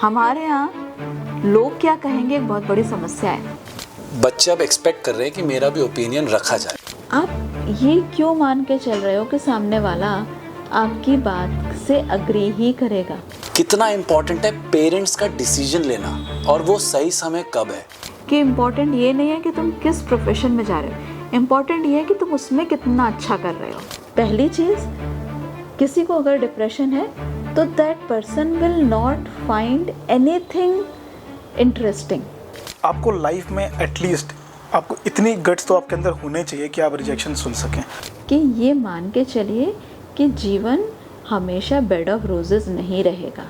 हमारे यहाँ लोग क्या कहेंगे एक बहुत बड़ी समस्या है। बच्चे अब एक्सपेक्ट कर रहे हैं कि मेरा भी ओपिनियन रखा जाए। आप ये क्यों मान के चल रहे हो कि सामने वाला आपकी बात से अग्री ही करेगा? कितना इम्पोर्टेंट है पेरेंट्स का डिसीजन लेना, और वो सही समय कब है। कि इम्पोर्टेंट ये नहीं है कि तुम किस प्रोफेशन में जा रहे हो, इम्पोर्टेंट ये है कि तुम उसमें कितना अच्छा कर रहे हो। पहली चीज़, किसी को अगर डिप्रेशन है तो that person will not find anything interesting. आपको लाइफ में एटलीस्ट आपको इतनी गट्स तो आपके अंदर होने चाहिए कि आप रिजेक्शन सुन सकें। कि ये मान के चलिए कि जीवन हमेशा बेड ऑफ रोजेस नहीं रहेगा।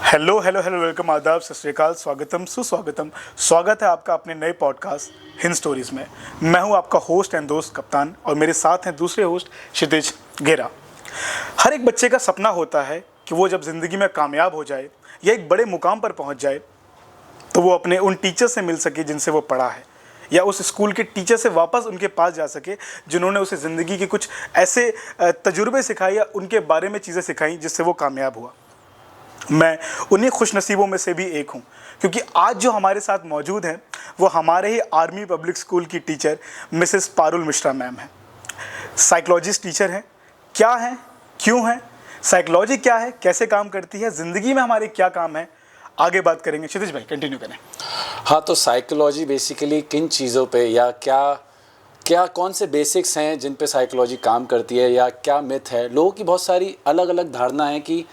हेलो हेलो हेलो, वेलकम, आदाब, सत श्री अकाल, स्वागतम, सुस्वागतम। स्वागत है आपका अपने नए पॉडकास्ट हिंद स्टोरीज में। मैं हूं आपका होस्ट एंड दोस्त कप्तान, और मेरे साथ हैं दूसरे होस्ट क्षितिज घेरा। हर एक बच्चे का सपना होता है कि वो जब ज़िंदगी में कामयाब हो जाए या एक बड़े मुकाम पर पहुंच जाए तो वो अपने उन टीचर से मिल सके जिनसे वो पढ़ा है, या उस स्कूल के टीचर से वापस उनके पास जा सके जिन्होंने उसे ज़िंदगी के कुछ ऐसे तजुर्बे सिखाए या उनके बारे में चीज़ें सिखाई जिससे वो कामयाब हुआ। मैं उन्हीं खुशनसीबों में से भी एक हूँ, क्योंकि आज जो हमारे साथ मौजूद हैं वो हमारे ही आर्मी पब्लिक स्कूल की teacher Mrs Parul Mishra ma'am हैं। साइकोलॉजिस्ट टीचर हैं। क्या हैं, क्यों हैं, साइकोलॉजी क्या है, कैसे काम करती है, ज़िंदगी में हमारे क्या काम है, आगे बात करेंगे। क्षितिज भाई कंटिन्यू करें। हाँ, तो साइकोलॉजी बेसिकली किन चीज़ों पे या क्या कौन से बेसिक्स हैं जिन पे साइकोलॉजी काम करती है, या क्या मिथ है। लोगों की बहुत सारी अलग अलग धारणा है कि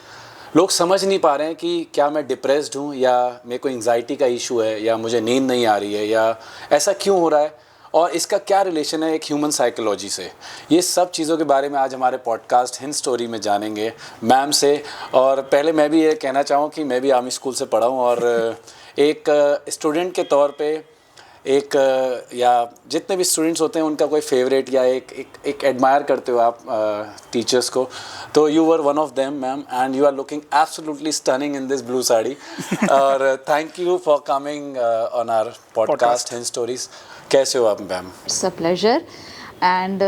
लोग समझ नहीं पा रहे हैं कि क्या मैं डिप्रेस्ड हूँ, या मेरे को एंजाइटी का इशू है, या मुझे नींद नहीं आ रही है, या ऐसा क्यों हो रहा है, और इसका क्या रिलेशन है एक ह्यूमन साइकोलॉजी से। ये सब चीज़ों के बारे में आज हमारे पॉडकास्ट हिंद स्टोरी में जानेंगे मैम से। और पहले मैं भी ये कहना चाहूँ कि मैं भी आर्मी स्कूल से पढ़ा हूँ, और एक स्टूडेंट के तौर पे या जितने भी स्टूडेंट्स होते हैं उनका कोई फेवरेट या एक एडमायर करते हो आप टीचर्स को, तो you were one of them ma'am, and you are looking absolutely stunning in this blue sari. और thank you for coming on our podcast Hind stories. कैसे हो आप ma'am? It's a pleasure and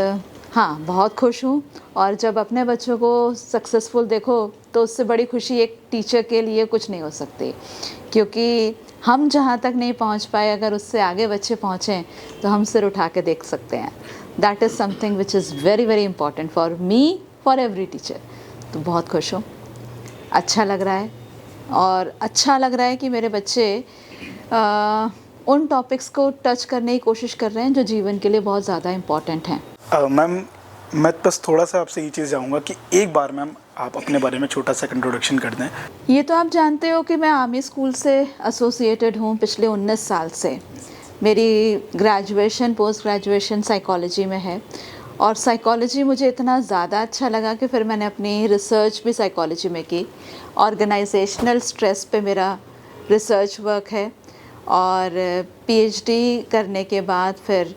हाँ, बहुत खुश हूँ। और जब अपने बच्चों को सक्सेसफुल देखो तो उससे बड़ी खुशी एक टीचर के लिए कुछ नहीं हो सकती, क्योंकि हम जहाँ तक नहीं पहुँच पाए, अगर उससे आगे बच्चे पहुँचें तो हम सिर उठा के देख सकते हैं। That is something which is very very important for me, for every teacher. तो बहुत खुश हूँ, अच्छा लग रहा है, और अच्छा लग रहा है कि मेरे बच्चे उन टॉपिक्स को टच करने की कोशिश कर रहे हैं जो जीवन के लिए बहुत ज़्यादा इम्पॉर्टेंट हैं। मैम, मैं बस थोड़ा सा आपसे ये चीज़ चाहूँगा कि एक बार मैम आप अपने बारे में छोटा सा इंट्रोडक्शन कर दें। ये तो आप जानते हो कि मैं आर्मी स्कूल से एसोसिएटेड हूँ पिछले 19 साल से। मेरी ग्रेजुएशन, पोस्ट ग्रेजुएशन साइकोलॉजी में है, और साइकोलॉजी मुझे इतना ज़्यादा अच्छा लगा कि फिर मैंने अपनी रिसर्च भी साइकोलॉजी में की। ऑर्गेनाइजेशनल स्ट्रेस पे मेरा रिसर्च वर्क है, और पीएचडी करने के बाद फिर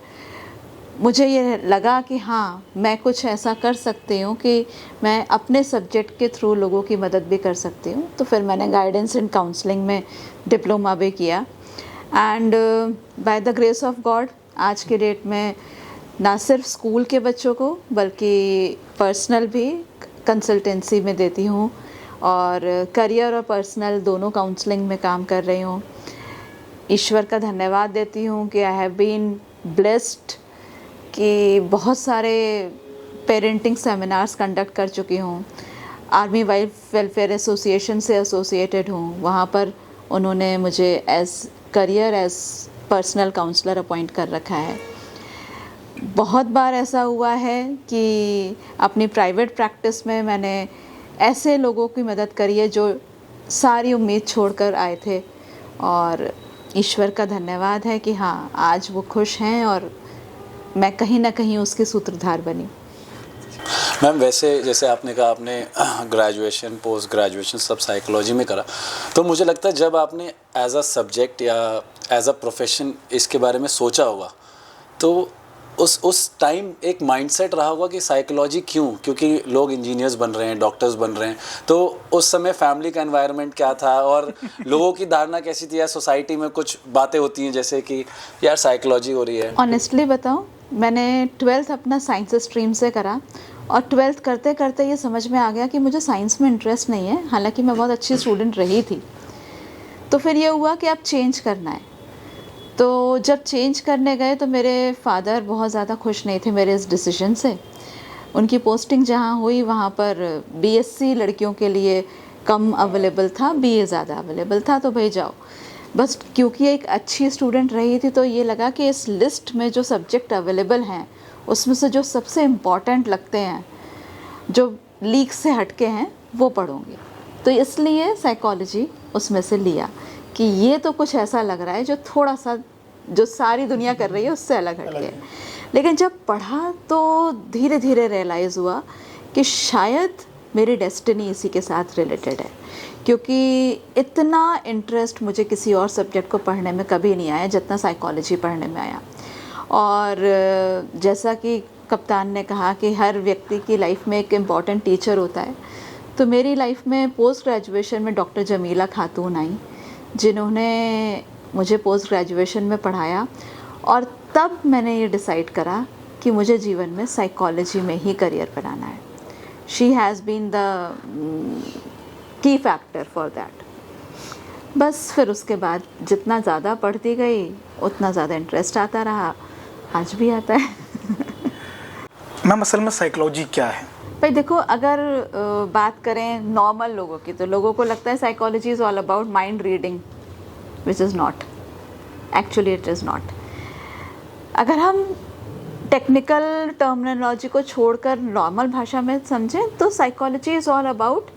मुझे ये लगा कि हाँ, मैं कुछ ऐसा कर सकती हूँ कि मैं अपने सब्जेक्ट के थ्रू लोगों की मदद भी कर सकती हूँ। तो फिर मैंने गाइडेंस एंड काउंसलिंग में डिप्लोमा भी किया, and by the grace of God आज के डेट में ना सिर्फ स्कूल के बच्चों को बल्कि पर्सनल भी कंसल्टेंसी में देती हूँ, और करियर और पर्सनल दोनों काउंसलिंग में काम कर रही हूँ। ईश्वर का धन्यवाद देती हूँ कि आई हैव बीन ब्लेस्ड कि बहुत सारे पेरेंटिंग सेमिनार्स कंडक्ट कर चुकी हूँ। आर्मी वाइफ वेलफेयर एसोसिएशन से एसोसिएटेड हूँ, वहाँ पर उन्होंने मुझे एज पर्सनल काउंसलर अपॉइंट कर रखा है। बहुत बार ऐसा हुआ है कि अपनी प्राइवेट प्रैक्टिस में मैंने ऐसे लोगों की मदद करी है जो सारी उम्मीद छोड़कर आए थे, और ईश्वर का धन्यवाद है कि हाँ, आज वो खुश हैं और मैं कहीं ना कहीं उसकी सूत्रधार बनी। मैम, वैसे जैसे आपने कहा आपने ग्रेजुएशन, पोस्ट ग्रेजुएशन सब साइकोलॉजी में करा, तो मुझे लगता है जब आपने एज अ सब्जेक्ट या एज अ प्रोफेशन इसके बारे में सोचा होगा, तो उस टाइम एक माइंडसेट रहा होगा कि साइकोलॉजी क्यों, क्योंकि लोग इंजीनियर्स बन रहे हैं, डॉक्टर्स बन रहे हैं, तो उस समय फैमिली का एनवायरनमेंट क्या था और लोगों की धारणा कैसी थी, या सोसाइटी में कुछ बातें होती हैं जैसे कि यार साइकोलॉजी हो रही है। ऑनेस्टली बताऊं, मैंने 12th अपना साइंस स्ट्रीम से करा, और 12th करते करते ये समझ में आ गया कि मुझे साइंस में इंटरेस्ट नहीं है, हालांकि मैं बहुत अच्छी स्टूडेंट रही थी। तो फिर ये हुआ कि अब चेंज करना है। तो जब चेंज करने गए तो मेरे फादर बहुत ज़्यादा खुश नहीं थे मेरे इस डिसीजन से। उनकी पोस्टिंग जहाँ हुई वहाँ पर बीएससी लड़कियों के लिए कम अवेलेबल था, बीए ज़्यादा अवेलेबल था, तो भाई जाओ। बस क्योंकि एक अच्छी स्टूडेंट रही थी तो ये लगा कि इस लिस्ट में जो सब्जेक्ट अवेलेबल हैं उसमें से जो सबसे इम्पॉर्टेंट लगते हैं, जो लीक से हटके हैं, वो पढ़ूँगी। तो इसलिए साइकोलॉजी उसमें से लिया कि ये तो कुछ ऐसा लग रहा है जो थोड़ा सा जो सारी दुनिया कर रही है उससे अलग हटके है। लेकिन जब पढ़ा तो धीरे धीरे रियलाइज़ हुआ कि शायद मेरी डेस्टिनी इसी के साथ रिलेटेड है, क्योंकि इतना इंटरेस्ट मुझे किसी और सब्जेक्ट को पढ़ने में कभी नहीं आया जितना साइकोलॉजी पढ़ने में आया। और जैसा कि कप्तान ने कहा कि हर व्यक्ति की लाइफ में एक इम्पॉर्टेंट टीचर होता है, तो मेरी लाइफ में पोस्ट ग्रेजुएशन में डॉक्टर जमीला खातून आई, जिन्होंने मुझे पोस्ट ग्रेजुएशन में पढ़ाया। और तब मैंने ये डिसाइड करा कि मुझे जीवन में साइकोलॉजी में ही करियर बनाना है। She has been the key factor for that. बस फिर उसके बाद जितना ज़्यादा पढ़ती गई उतना ज़्यादा इंटरेस्ट आता रहा, आज भी आता है। मैम असल में साइकोलॉजी क्या है? भाई देखो, अगर बात करें नॉर्मल लोगों की तो लोगों को लगता है psychology is all about mind reading, which is not, actually it is not. अगर हम टेक्निकल टर्मिनोलॉजी को छोड़कर नॉर्मल भाषा में समझें तो psychology is all about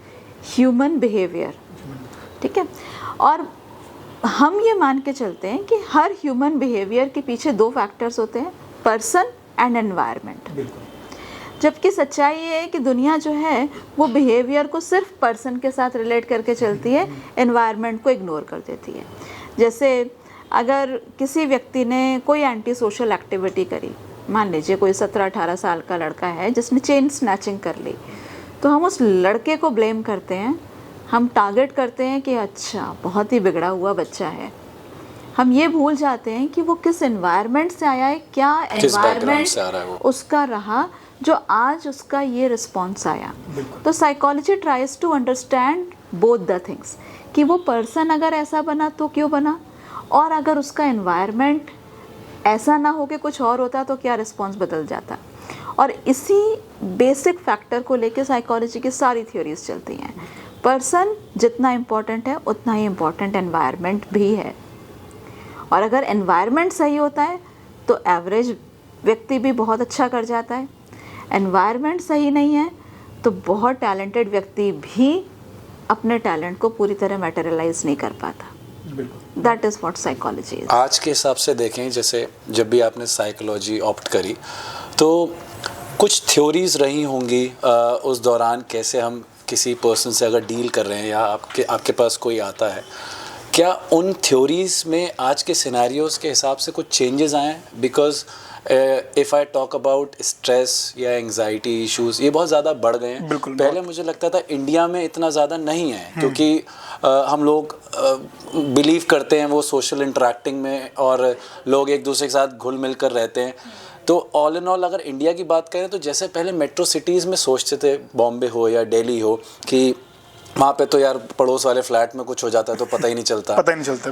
human behaviour, ठीक है। और हम ये मान के चलते हैं कि हर ह्यूमन बिहेवियर के पीछे दो फैक्टर्स होते हैं, पर्सन एंड एनवायरनमेंट। जबकि सच्चाई ये है कि दुनिया जो है वो बिहेवियर को सिर्फ पर्सन के साथ रिलेट करके चलती है, एनवायरनमेंट को इग्नोर कर देती है। जैसे अगर किसी व्यक्ति ने कोई एंटी सोशल एक्टिविटी करी, मान लीजिए कोई 17-18 साल का लड़का है जिसने चेन स्नैचिंग कर ली, तो हम उस लड़के को ब्लेम करते हैं, हम टारगेट करते हैं कि अच्छा बहुत ही बिगड़ा हुआ बच्चा है। हम ये भूल जाते हैं कि वो किस एनवायरनमेंट से आया है, क्या एनवायरनमेंट उसका रहा जो आज उसका ये रिस्पॉन्स आया। तो psychology tries to understand both the things, कि वो पर्सन अगर ऐसा बना तो क्यों बना, और अगर उसका एनवायरनमेंट ऐसा ना हो कि कुछ और होता तो क्या रिस्पॉन्स बदल जाता। और इसी बेसिक फैक्टर को लेके साइकोलॉजी की सारी थ्योरीज चलती हैं। पर्सन जितना इम्पोर्टेंट है उतना ही इम्पोर्टेंट एनवायरनमेंट भी है, और अगर एनवायरनमेंट सही होता है तो एवरेज व्यक्ति भी बहुत अच्छा कर जाता है। एनवायरनमेंट सही नहीं है तो बहुत टैलेंटेड व्यक्ति भी अपने टैलेंट को पूरी तरह मैटेरियलाइज नहीं कर पाता। That is what psychology is. आज के हिसाब से देखें, जैसे जब भी आपने साइकोलॉजी ऑप्ट करी तो कुछ थ्योरीज रही होंगी उस दौरान, कैसे हम किसी पर्सन से अगर डील कर रहे हैं या आपके पास कोई आता है, क्या उन थ्योरीज में आज के सिनेरियोज के हिसाब से कुछ चेंजेस आए हैं? Because if I talk about stress या एंग्जाइटी इश्यूज, ये बहुत ज़्यादा बढ़ गए हैं। पहले मुझे लगता था इंडिया में इतना ज़्यादा नहीं है, क्योंकि हम लोग बिलीव करते हैं वो सोशल इंटरेक्टिंग में, और लोग एक दूसरे के साथ घुल मिल कर रहते हैं। तो ऑल इन ऑल अगर इंडिया की बात करें तो जैसे पहले मेट्रो सिटीज़ में सोचते थे, बॉम्बे हो या दिल्ली हो, कि वहाँ पे तो यार पड़ोस वाले फ्लैट में कुछ हो जाता है तो पता ही नहीं चलता।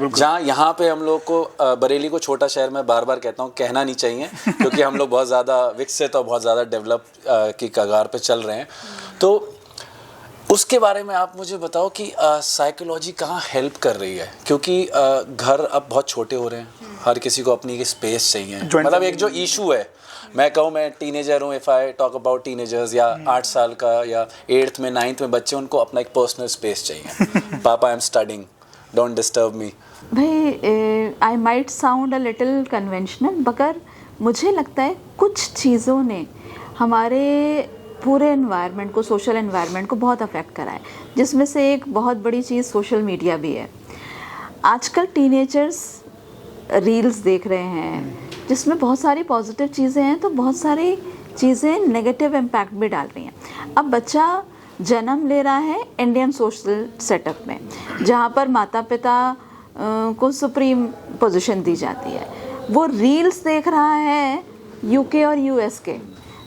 जहाँ यहाँ पे हम लोग को बरेली को छोटा शहर में बार बार कहता हूँ कहना नहीं चाहिए, क्योंकि हम लोग बहुत ज़्यादा विकसित और बहुत ज़्यादा डेवलप की कगार पे चल रहे हैं। तो उसके बारे में आप मुझे बताओ कि साइकोलॉजी कहाँ हेल्प कर रही है, क्योंकि घर अब बहुत छोटे हो रहे हैं, हर किसी को अपनी स्पेस चाहिए। मतलब एक जो इशू है, मैं कहूँ मैं टीनेजर हूँ, if I talk about teenagers या 8 साल का या 8th में 9th में बच्चे, उनको अपना एक पर्सनल स्पेस चाहिए। पापा I am studying, don't disturb me. भाई I might sound a little conventional, मगर मुझे लगता है कुछ चीज़ों ने हमारे पूरे एनवायरनमेंट को, सोशल एनवायरनमेंट को बहुत अफेक्ट करा है, जिसमें से एक बहुत बड़ी चीज़ सोशल मीडिया भी है। आजकल टीनेजर्स रील्स देख रहे हैं जिसमें बहुत सारी पॉजिटिव चीज़ें हैं, तो बहुत सारी चीज़ें नेगेटिव इम्पैक्ट भी डाल रही हैं। अब बच्चा जन्म ले रहा है इंडियन सोशल सेटअप में, जहाँ पर माता पिता को सुप्रीम पोजीशन दी जाती है। वो रील्स देख रहा है यूके और यूएस के,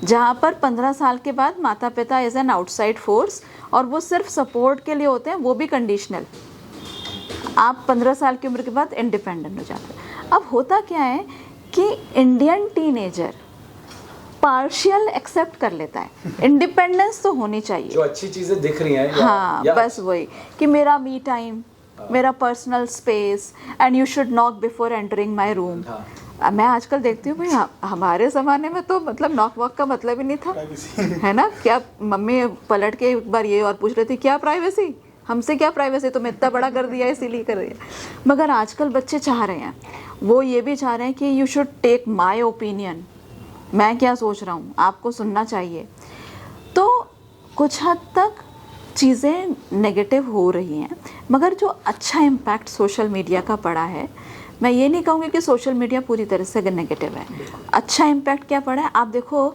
जहाँ पर 15 साल के बाद माता पिता एज एन आउटसाइड फोर्स, और वो सिर्फ सपोर्ट के लिए होते हैं, वो भी कंडीशनल। आप 15 साल की उम्र के बाद इंडिपेंडेंट हो जाते हैं। अब होता क्या है कि इंडियन टीनेजर पार्शियल एक्सेप्ट कर लेता है, इंडिपेंडेंस तो होनी चाहिए, जो अच्छी चीजें दिख रही हैं हाँ बस वही कि मेरा मी टाइम, मेरा personal space, and you should knock before entering my room. मैं आजकल देखती हूँ भाई हमारे ज़माने में तो मतलब नॉक वॉक का मतलब ही नहीं था, है ना। क्या मम्मी पलट के एक बार ये और पूछ रही थी, क्या प्राइवेसी, हमसे क्या प्राइवेसी, तुम्हें इतना बड़ा कर दिया इसीलिए कर रही है। मगर आजकल बच्चे चाह रहे हैं, वो ये भी चाह रहे हैं कि you should take my opinion, मैं क्या सोच रहा हूँ आपको सुनना चाहिए। तो कुछ हद तक चीज़ें नेगेटिव हो रही हैं, मगर जो अच्छा इम्पैक्ट सोशल मीडिया का पड़ा है, मैं ये नहीं कहूँगी कि सोशल मीडिया पूरी तरह से नेगेटिव है। अच्छा इम्पैक्ट क्या पड़ा है, आप देखो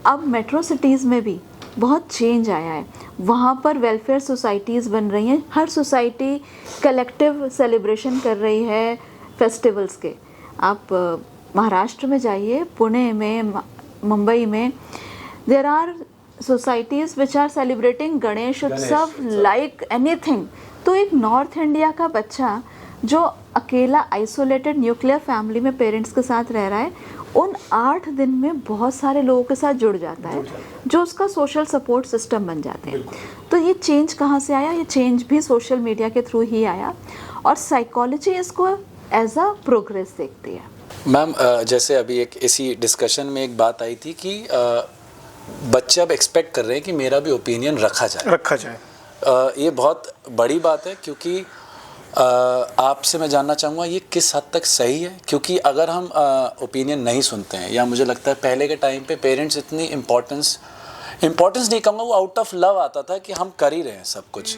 अब मेट्रो सिटीज़ में भी बहुत चेंज आया है। वहाँ पर वेलफेयर सोसाइटीज़ बन रही हैं, हर सोसाइटी कलेक्टिव सेलिब्रेशन कर रही है फेस्टिवल्स के। आप महाराष्ट्र में जाइए, पुणे में, मुंबई में, there are societies which are celebrating Ganesh Utsav like anything. तो एक नॉर्थ इंडिया का बच्चा जो अकेला आइसोलेटेड न्यूक्लियर फैमिली में पेरेंट्स के साथ रह रहा है, उन 8 दिन में बहुत सारे लोगों के साथ जुड़ जाता है, जो उसका सोशल सपोर्ट सिस्टम बन जाते हैं। तो ये चेंज कहाँ से आया, ये चेंज भी सोशल मीडिया के थ्रू ही आया, और साइकोलॉजी इसको एज अ प्रोग्रेस देखती है। मैम जैसे अभी एक इसी डिस्कशन में एक बात आई थी कि बच्चे अब एक्सपेक्ट कर रहे हैं कि मेरा भी ओपिनियन रखा जाए। ये बहुत बड़ी बात है, क्योंकि आपसे मैं जानना चाहूँगा ये किस हद तक सही है। क्योंकि अगर हम ओपिनियन नहीं सुनते हैं, या मुझे लगता है पहले के टाइम पे पेरेंट्स इतनी इम्पोर्टेंस नहीं कहूँगा, वो आउट ऑफ लव आता था कि हम कर ही रहे हैं सब कुछ।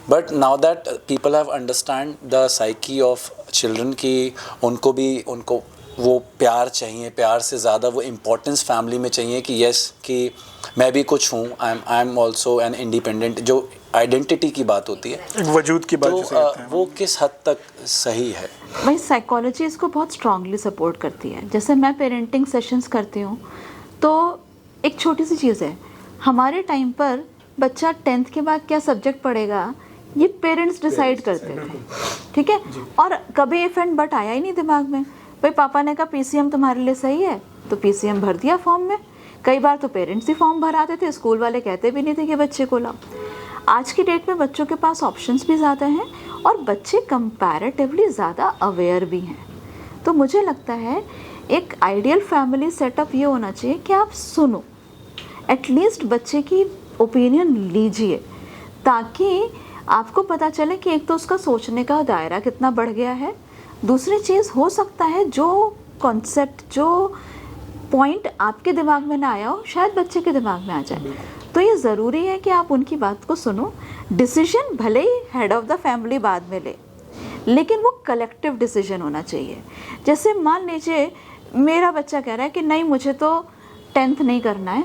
But now that people have understand the psyche of children, की उनको वो प्यार चाहिए, प्यार से ज़्यादा वो इम्पोर्टेंस फैमिली में चाहिए कि यस कि मैं भी कुछ हूँ, I am also an independent, जो आइडेंटिटी की बात होती है, वजूद की बात, तो वो किस हद तक सही है। भाई साइकोलॉजी इसको बहुत स्ट्रांगली सपोर्ट करती है। जैसे मैं पेरेंटिंग सेशंस करती हूँ, तो एक छोटी सी चीज़ है, हमारे टाइम पर बच्चा 10th के बाद क्या सब्जेक्ट पढ़ेगा ये पेरेंट्स डिसाइड करते थे, ठीक है। और कभी इफ एंड बट आया ही नहीं दिमाग में। भाई पापा ने कहा पीसीएम तुम्हारे लिए सही है, तो पीसीएम भर दिया फॉर्म में। कई बार तो पेरेंट्स ही फॉर्म भराते थे, स्कूल वाले कहते भी नहीं थे कि बच्चे को लाओ। आज की डेट में बच्चों के पास ऑप्शंस भी ज़्यादा हैं, और बच्चे कंपैरेटिवली ज़्यादा अवेयर भी हैं। तो मुझे लगता है एक आइडियल फैमिली सेटअप ये होना चाहिए कि आप सुनो, एटलीस्ट बच्चे की ओपिनियन लीजिए, ताकि आपको पता चले कि एक तो उसका सोचने का दायरा कितना बढ़ गया है, दूसरी चीज़ हो सकता है जो कॉन्सेप्ट, जो पॉइंट आपके दिमाग में ना आया हो, शायद बच्चे के दिमाग में आ जाए। तो ये ज़रूरी है कि आप उनकी बात को सुनो। डिसीजन भले ही हेड ऑफ़ द फैमिली बाद में ले, लेकिन वो कलेक्टिव डिसीजन होना चाहिए। जैसे मान लीजिए मेरा बच्चा कह रहा है कि नहीं मुझे तो 10th नहीं करना है,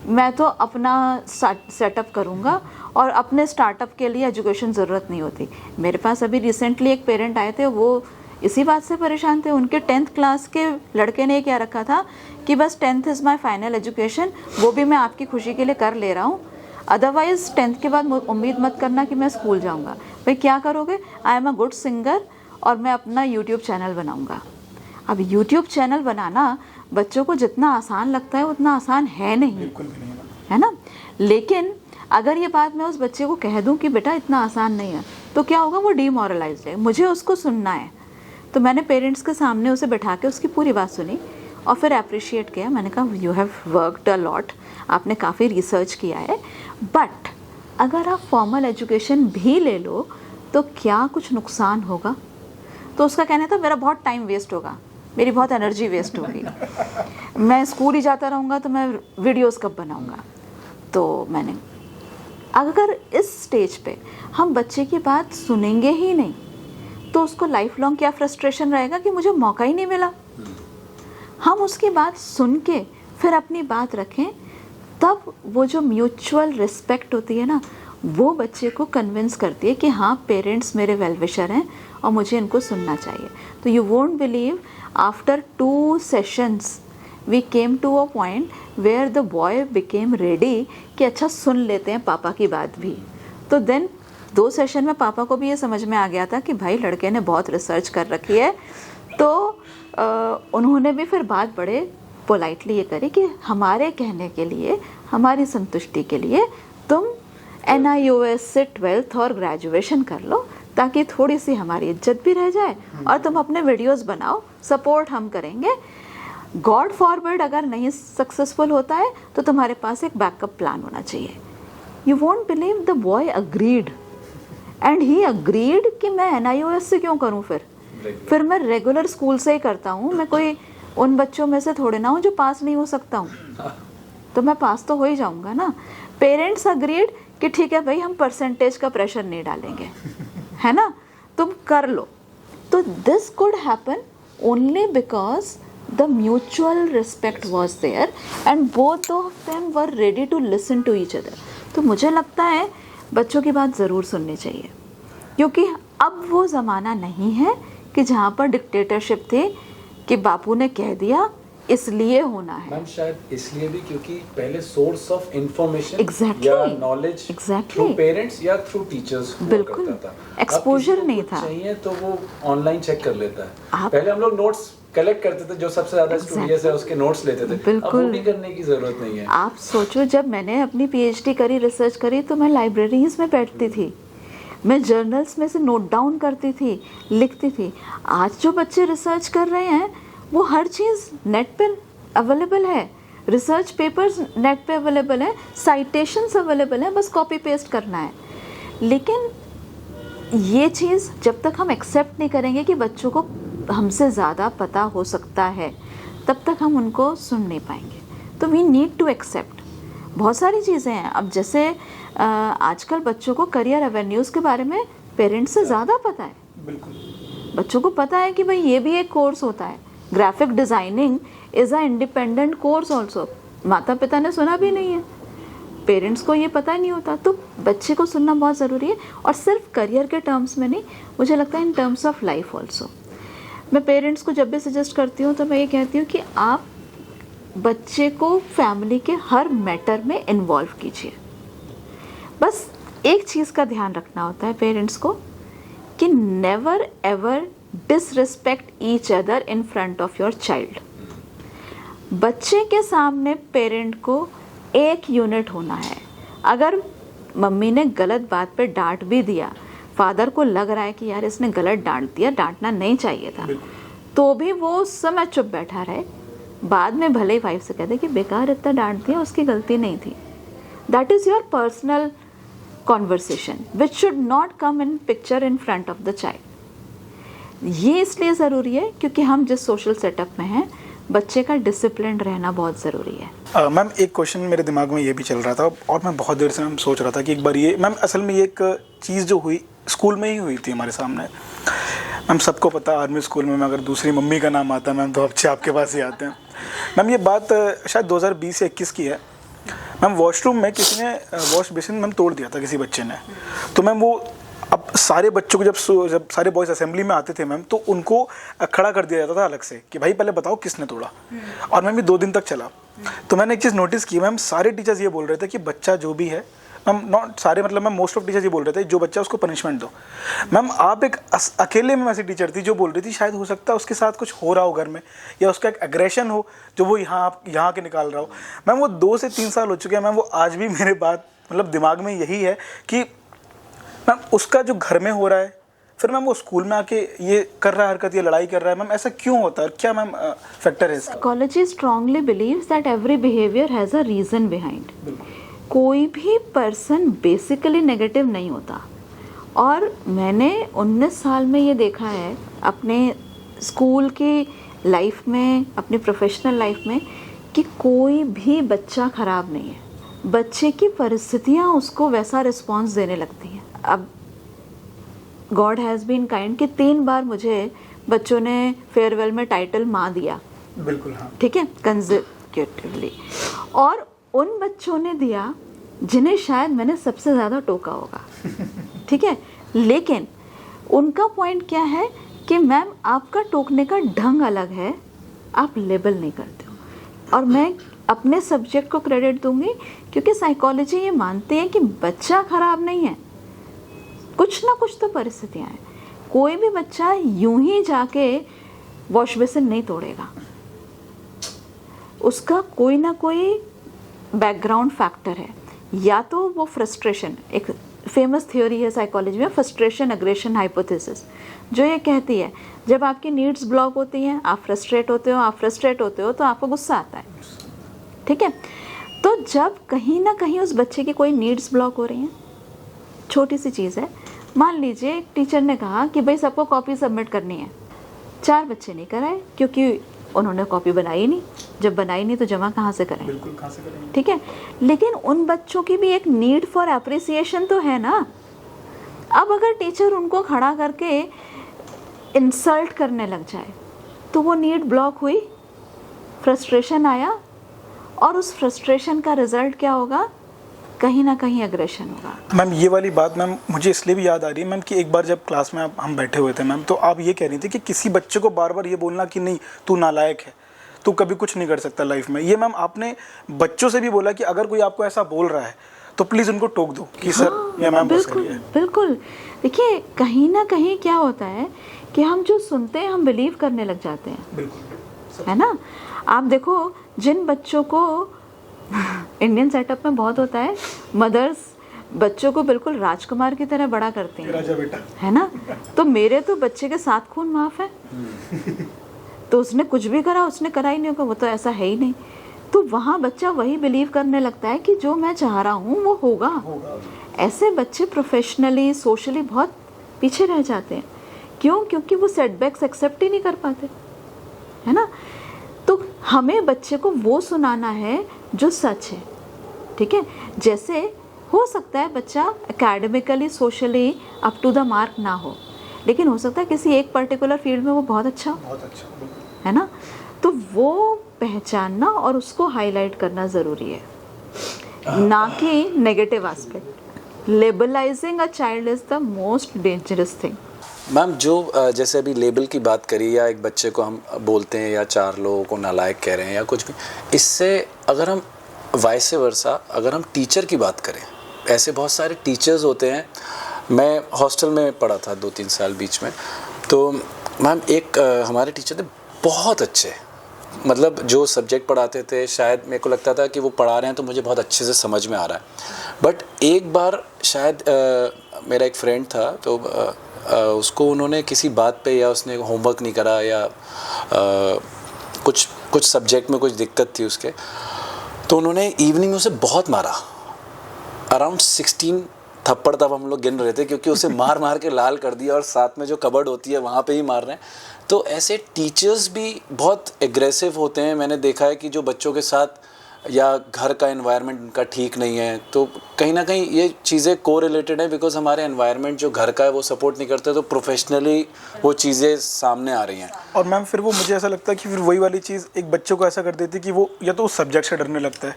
मैं तो अपना सेटअप करूँगा और अपने स्टार्टअप के लिए एजुकेशन ज़रूरत नहीं होती। मेरे पास अभी रिसेंटली एक पेरेंट आए थे, वो इसी बात से परेशान थे। उनके 10th क्लास के लड़के ने क्या रखा था कि बस 10th is my final education, वो भी मैं आपकी खुशी के लिए कर ले रहा हूँ, अदरवाइज़ 10th के बाद उम्मीद मत करना कि मैं स्कूल जाऊँगा। भाई क्या करोगे? I am a good singer और मैं अपना यूट्यूब चैनल बनाऊँगा। अब यूट्यूब चैनल बनाना बच्चों को जितना आसान लगता है उतना आसान है नहीं, है ना। लेकिन अगर ये बात मैं उस बच्चे को कह दूं कि बेटा इतना आसान नहीं है, तो क्या होगा, वो डीमोरलाइज्ड है। मुझे उसको सुनना है, तो मैंने पेरेंट्स के सामने उसे बैठा के उसकी पूरी बात सुनी और फिर अप्रिशिएट किया। मैंने कहा you have worked a lot, आपने काफ़ी रिसर्च किया है, बट अगर आप फॉर्मल एजुकेशन भी ले लो तो क्या कुछ नुकसान होगा? तो उसका कहना था मेरा बहुत टाइम वेस्ट होगा, मेरी बहुत एनर्जी वेस्ट होगी, मैं स्कूल ही जाता रहूँगा तो मैं वीडियोस कब बनाऊँगा। तो मैंने, अगर इस स्टेज पे हम बच्चे की बात सुनेंगे ही नहीं तो उसको लाइफ लॉन्ग क्या फ्रस्ट्रेशन रहेगा कि मुझे मौका ही नहीं मिला। हम उसकी बात सुन के फिर अपनी बात रखें, तब वो जो म्यूचुअल रिस्पेक्ट होती है ना, वो बच्चे को कन्विंस करती है कि हाँ पेरेंट्स मेरे वेल विशर हैं और मुझे इनको सुनना चाहिए। तो you won't believe, after 2 sessions we came to a point where the boy became ready कि अच्छा सुन लेते हैं पापा की बात भी। तो देन 2 सेशन में पापा को भी ये समझ में आ गया था कि भाई लड़के ने बहुत रिसर्च कर रखी है। तो उन्होंने भी फिर बात बड़े पोलाइटली ये करी कि हमारे कहने के लिए, हमारी संतुष्टि के लिए तुम NIOS से 12th और ग्रेजुएशन कर लो, ताकि थोड़ी सी हमारी इज्जत भी रह जाए और तुम अपने वीडियोस बनाओ, सपोर्ट हम करेंगे। गॉड फॉरवर्ड अगर नहीं सक्सेसफुल होता है तो तुम्हारे पास एक बैकअप प्लान होना चाहिए। You won't believe the boy agreed and he agreed कि मैं NIOS से क्यों करूं, फिर मैं रेगुलर स्कूल से ही करता हूं। मैं कोई उन बच्चों में से थोड़े ना हूं जो पास नहीं हो सकता हूं, तो मैं पास तो हो ही जाऊंगा ना। पेरेंट्स अग्रीड कि ठीक है भाई, हम परसेंटेज का प्रेशर नहीं डालेंगे, है ना, तुम कर लो। तो this could happen only because the mutual respect was there and both of them were ready to listen to each other. तो मुझे लगता है बच्चों की बात ज़रूर सुननी चाहिए, क्योंकि अब वो ज़माना नहीं है कि जहाँ पर डिक्टेटरशिप थी कि बापू ने कह दिया इसलिए होना है। मैम शायद इसलिए भी क्योंकि पहले सोर्स ऑफ इंफॉर्मेशन Exactly. या नॉलेज Exactly. थ्रू पेरेंट्स या थ्रू टीचर्स बिल्कुल। करता था। Exposure अब किसी को नहीं कुछ था। चाहिए तो वो ऑनलाइन चेक कर लेता है। आप- पहले हम लोग नोट्स कलेक्ट करते थे, जो सबसे ज्यादा स्टूडियस है उसके नोट्स लेते थे। अब बिल्कुल। वो भी करने की जरूरत नहीं है। आप सोचो, जब मैंने अपनी PhD करी, रिसर्च करी, तो मैं लाइब्रेरीज में बैठती थी, मैं जर्नल्स में से नोट डाउन करती थी, लिखती थी। आज जो बच्चे रिसर्च कर रहे हैं वो हर चीज़ नेट पे अवेलेबल है, रिसर्च पेपर्स नेट पे अवेलेबल है, साइटेशंस अवेलेबल है, बस कॉपी पेस्ट करना है। लेकिन ये चीज़ जब तक हम एक्सेप्ट नहीं करेंगे कि बच्चों को हमसे ज़्यादा पता हो सकता है, तब तक हम उनको सुन नहीं पाएंगे। तो वी नीड टू एक्सेप्ट। बहुत सारी चीज़ें हैं। अब जैसे आजकल बच्चों को करियर एवेन्यूज़ के बारे में पेरेंट्स से ज़्यादा पता है। बिल्कुल। बच्चों को पता है कि भाई ये भी एक कोर्स होता है, graphic designing is a independent course also. माता पिता ने सुना भी नहीं है, पेरेंट्स को ये पता नहीं होता। तो बच्चे को सुनना बहुत ज़रूरी है, और सिर्फ करियर के टर्म्स में नहीं, मुझे लगता है in terms of life also. मैं पेरेंट्स को जब भी सजेस्ट करती हूँ तो मैं ये कहती हूँ कि आप बच्चे को फैमिली के हर मैटर में इन्वॉल्व कीजिए। बस एक चीज़ का ध्यान रखना होता है पेरेंट्स को कि never ever disrespect each other in front of your child. बच्चे के सामने पेरेंट को एक यूनिट होना है। अगर मम्मी ने गलत बात पे डांट भी दिया, फादर को लग रहा है कि यार इसने गलत डांट दिया, डांटना नहीं चाहिए था, तो भी वो उस समय चुप बैठा रहे। बाद में भले ही वाइफ से कह दे कि बेकार इतना डांट दिया, उसकी गलती नहीं थी। That is your personal conversation which should not come in picture in front of the child. ये इसलिए ज़रूरी है क्योंकि हम जिस सोशल सेटअप में हैं, बच्चे का डिसिप्लिन रहना बहुत ज़रूरी है। मैम एक क्वेश्चन मेरे दिमाग में ये भी चल रहा था, और मैं बहुत देर से मैम सोच रहा था कि एक बार ये मैम असल में ये एक चीज़ जो हुई स्कूल में ही हुई थी हमारे सामने। मैम सबको पता, आर्मी स्कूल में अगर दूसरी मम्मी का नाम आता है मैम, तो बच्चे आपके पास ही आते हैं। मैम ये बात शायद 2020 या 21 की है। मैम वॉशरूम में किसी ने वॉश बेसिन मैम तोड़ दिया था किसी बच्चे ने। तो मैम वो अब सारे बच्चों को जब सारे बॉयज़ असेंबली में आते थे मैम, तो उनको खड़ा कर दिया जाता था अलग से कि भाई पहले बताओ किसने तोड़ा। और मैम ये 2 दिन तक चला। तो मैंने एक चीज़ नोटिस की मैम, सारे टीचर्स ये बोल रहे थे कि बच्चा जो भी है मैम, नॉट सारे मतलब मैम मोस्ट ऑफ टीचर्स ये बोल रहे थे जो बच्चा उसको पनिशमेंट दो। मैम आप एक अकेले में ऐसी टीचर थी जो बोल रही थी शायद हो सकता है उसके साथ कुछ हो रहा हो घर में, या उसका एक एग्रेशन हो जो वो यहाँ के निकाल रहा हो। मैम वो 2 से 3 साल हो चुके हैं मैम, वो आज भी मेरे बात मतलब दिमाग में यही है कि मैम उसका जो घर में हो रहा है, फिर मैम वो स्कूल में आके ये कर रहा है हरकत, ये लड़ाई कर रहा है। मैम ऐसा क्यों होता है, क्या मैम फैक्टर है इसका? Psychology strongly believes that every behaviour has a reason behind. कोई भी पर्सन बेसिकली नेगेटिव नहीं होता। और मैंने 19 साल में ये देखा है अपने स्कूल की लाइफ में, अपनी प्रोफेशनल लाइफ में, कि कोई भी बच्चा ख़राब नहीं है। बच्चे की परिस्थितियाँ उसको वैसा रिस्पॉन्स देने लगती हैं। अब गॉड हैज़ बीन काइंड कि 3 बार मुझे बच्चों ने फेयरवेल में टाइटल माँ दिया। बिल्कुल हाँ, ठीक है, कंसेक्यूटिवली। और उन बच्चों ने दिया जिन्हें शायद मैंने सबसे ज़्यादा टोका होगा। ठीक है, लेकिन उनका पॉइंट क्या है कि मैम आपका टोकने का ढंग अलग है, आप लेबल नहीं करते हो। और मैं अपने सब्जेक्ट को क्रेडिट दूंगी क्योंकि साइकोलॉजी ये मानते हैं कि बच्चा खराब नहीं है, कुछ ना कुछ तो परिस्थितियाँ हैं। कोई भी बच्चा यूं ही जाके वॉश बेसिन नहीं तोड़ेगा, उसका कोई ना कोई बैकग्राउंड फैक्टर है। या तो वो फ्रस्ट्रेशन, एक फेमस थ्योरी है साइकोलॉजी में, फ्रस्ट्रेशन एग्रेशन हाइपोथेसिस, जो ये कहती है जब आपकी नीड्स ब्लॉक होती हैं, आप फ्रस्ट्रेट होते हो तो आपको गुस्सा आता है, ठीक है। तो जब कहीं ना कहीं उस बच्चे की कोई नीड्स ब्लॉक हो रही हैं, छोटी सी चीज़ है, मान लीजिए एक टीचर ने कहा कि भाई सबको कॉपी सबमिट करनी है, 4 बच्चे नहीं कराए क्योंकि उन्होंने कॉपी बनाई नहीं, जब बनाई नहीं तो जमा कहाँ से करें, बिल्कुल कहाँ से करेंगे, ठीक है। लेकिन उन बच्चों की भी एक नीड फॉर एप्रिसिएशन तो है ना। अब अगर टीचर उनको खड़ा करके इंसल्ट करने लग जाए तो वो नीड ब्लॉक हुई, फ्रस्ट्रेशन आया, और उस फ्रस्ट्रेशन का रिजल्ट क्या होगा, कहीं ना कहीं एग्रेशन होगा। मैम ये वाली बात मैम मुझे इसलिए भी याद आ रही है मैम कि एक बार जब क्लास में हम बैठे हुए थे मैम, तो आप ये कह रही थी कि किसी बच्चे को बार बार ये बोलना कि नहीं तू नालायक है, तू कभी कुछ नहीं कर सकता लाइफ में, ये मैम आपने बच्चों से भी बोला कि अगर कोई आपको ऐसा बोल रहा है तो प्लीज़ उनको टोक दो कि सर या मैम बस करिए। बिल्कुल। देखिए कहीं ना कहीं क्या होता है कि हम जो सुनते हैं हम बिलीव करने लग जाते हैं, बिल्कुल, है ना। आप देखो जिन बच्चों को इंडियन सेटअप में बहुत होता है, मदर्स बच्चों को बिल्कुल राजकुमार की तरह बड़ा करती हैं, राजा बेटा, है ना। तो मेरे तो बच्चे के 7 खून माफ है, तो उसने कुछ भी करा, उसने करा ही नहीं होगा, वो तो ऐसा है ही नहीं। तो वहाँ बच्चा वही बिलीव करने लगता है कि जो मैं चाह रहा हूँ वो होगा। ऐसे बच्चे प्रोफेशनली सोशली बहुत पीछे रह जाते हैं। क्यों? क्योंकि वो सेटबैक्स एक्सेप्ट ही नहीं कर पाते, है ना। तो हमें बच्चे को वो सुनाना है जो सच है, ठीक है। जैसे हो सकता है बच्चा academically socially up to the mark ना हो, लेकिन हो सकता है किसी एक पर्टिकुलर फील्ड में वो बहुत अच्छा, है ना। तो वो पहचानना और उसको हाईलाइट करना ज़रूरी है, ना कि negative aspect. Labelizing a child is the most dangerous thing. Ma'am जो जैसे अभी लेबल की बात करी, या एक बच्चे को हम बोलते हैं या 4 लोगों को नालायक कह रहे हैं या कुछ भी, इससे अगर हम वाइस वर्सा अगर हम टीचर की बात करें, ऐसे बहुत सारे टीचर्स होते हैं। मैं हॉस्टल में पढ़ा था 2-3 साल बीच में, तो मैम एक हमारे टीचर थे बहुत अच्छे, मतलब जो सब्जेक्ट पढ़ाते थे शायद मेरे को लगता था कि वो पढ़ा रहे हैं तो मुझे बहुत अच्छे से समझ में आ रहा है। बट एक बार शायद मेरा एक फ्रेंड था, तो उसको उन्होंने किसी बात पे, या उसने होमवर्क नहीं करा, या कुछ सब्जेक्ट में कुछ दिक्कत थी उसके, तो उन्होंने इवनिंग में उसे बहुत मारा। अराउंड 16 थप्पड़ तब हम लोग गिन रहे थे, क्योंकि उसे मार मार के लाल कर दिया, और साथ में जो कबर्ड होती है वहाँ पे ही मार रहे हैं। तो ऐसे टीचर्स भी बहुत एग्रेसिव होते हैं। मैंने देखा है कि जो बच्चों के साथ, या घर का एनवायरनमेंट उनका ठीक नहीं है, तो कहीं ना कहीं ये चीज़ें को रिलेटेड है, बिकॉज हमारे एनवायरनमेंट जो घर का है वो सपोर्ट नहीं करते, तो प्रोफेशनली वो चीज़ें सामने आ रही हैं। और मैम फिर वो मुझे ऐसा लगता है कि फिर वही वाली चीज़ एक बच्चे को ऐसा कर देती है कि वो या तो उस सब्जेक्ट से डरने लगता है,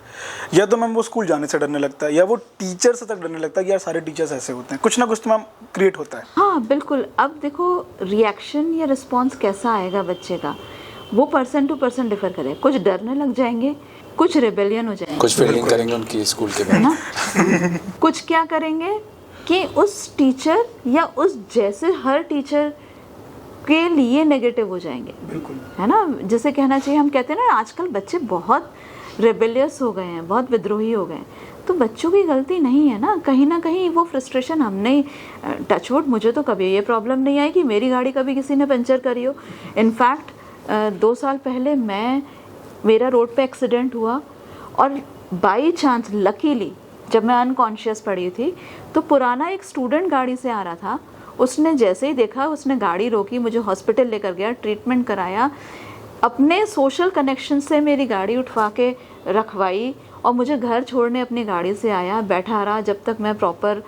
या तो मैम वो स्कूल जाने से डरने लगता है, या वो टीचर से तक डरने लगता है कि यार सारे टीचर्स ऐसे होते हैं। कुछ ना कुछ तो मैम क्रिएट होता है। हाँ बिल्कुल। अब देखो रिएक्शन या रिस्पॉन्स कैसा आएगा बच्चे का, वो पर्सन टू पर्सन डिफर करे। कुछ डरने लग जाएंगे, कुछ रेबेलियन हो जाएंगे, कुछ फीलिंग करेंगे उनकी स्कूल के बाद ना। कुछ क्या करेंगे कि उस टीचर या उस जैसे हर टीचर के लिए नेगेटिव हो जाएंगे, है ना। जैसे कहना चाहिए, हम कहते हैं ना आजकल बच्चे बहुत रेबेलियस हो गए हैं, बहुत विद्रोही हो गए हैं। तो बच्चों की गलती नहीं है ना कहीं वो फ्रस्ट्रेशन हमने, टचवुड मुझे तो कभी ये प्रॉब्लम नहीं आई कि मेरी गाड़ी कभी किसी ने पंचर करी हो। इनफैक्ट 2 साल पहले मेरा रोड पे एक्सीडेंट हुआ, और बाई चांस लकीली जब मैं अनकॉन्शियस पड़ी थी, तो पुराना एक स्टूडेंट गाड़ी से आ रहा था। उसने जैसे ही देखा, उसने गाड़ी रोकी, मुझे हॉस्पिटल लेकर गया, ट्रीटमेंट कराया, अपने सोशल कनेक्शन से मेरी गाड़ी उठवा के रखवाई, और मुझे घर छोड़ने अपनी गाड़ी से आया, बैठा रहा जब तक मैं प्रॉपर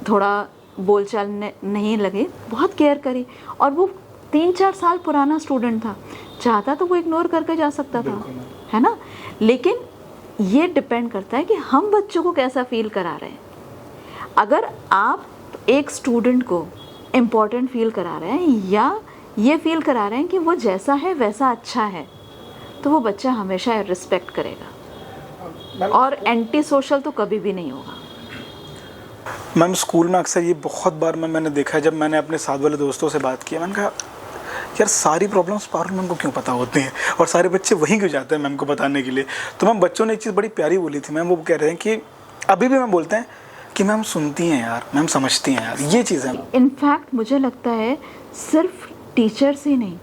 थोड़ा बोलचाल नहीं लगी, बहुत केयर करी। और वो 3-4 साल पुराना स्टूडेंट था, चाहता तो वो इग्नोर करके जा सकता था, है ना। लेकिन ये डिपेंड करता है कि हम बच्चों को कैसा फील करा रहे हैं। अगर आप एक स्टूडेंट को इम्पोर्टेंट फील करा रहे हैं, या ये फील करा रहे हैं कि वो जैसा है वैसा अच्छा है, तो वो बच्चा हमेशा रिस्पेक्ट करेगा और एंटी सोशल तो कभी भी नहीं होगा। मैम स्कूल में अक्सर ये बहुत बार मैंने देखा है, जब मैंने अपने साथ वाले दोस्तों से बात की, मैंने कहा यार सारी प्रॉब्लम्स पारुल मैम को क्यों पता होती हैं और सारे बच्चे वहीं क्यों जाते हैं मैम को बताने के लिए। तो मैम बच्चों ने एक चीज़ बड़ी प्यारी बोली थी मैम, वो कह रहे हैं कि अभी भी मैम बोलते हैं कि मैम सुनती हैं यार, मैम समझती हैं यार, ये चीज़ है। इनफैक्ट मुझे लगता है सिर्फ टीचर्स ही नहीं,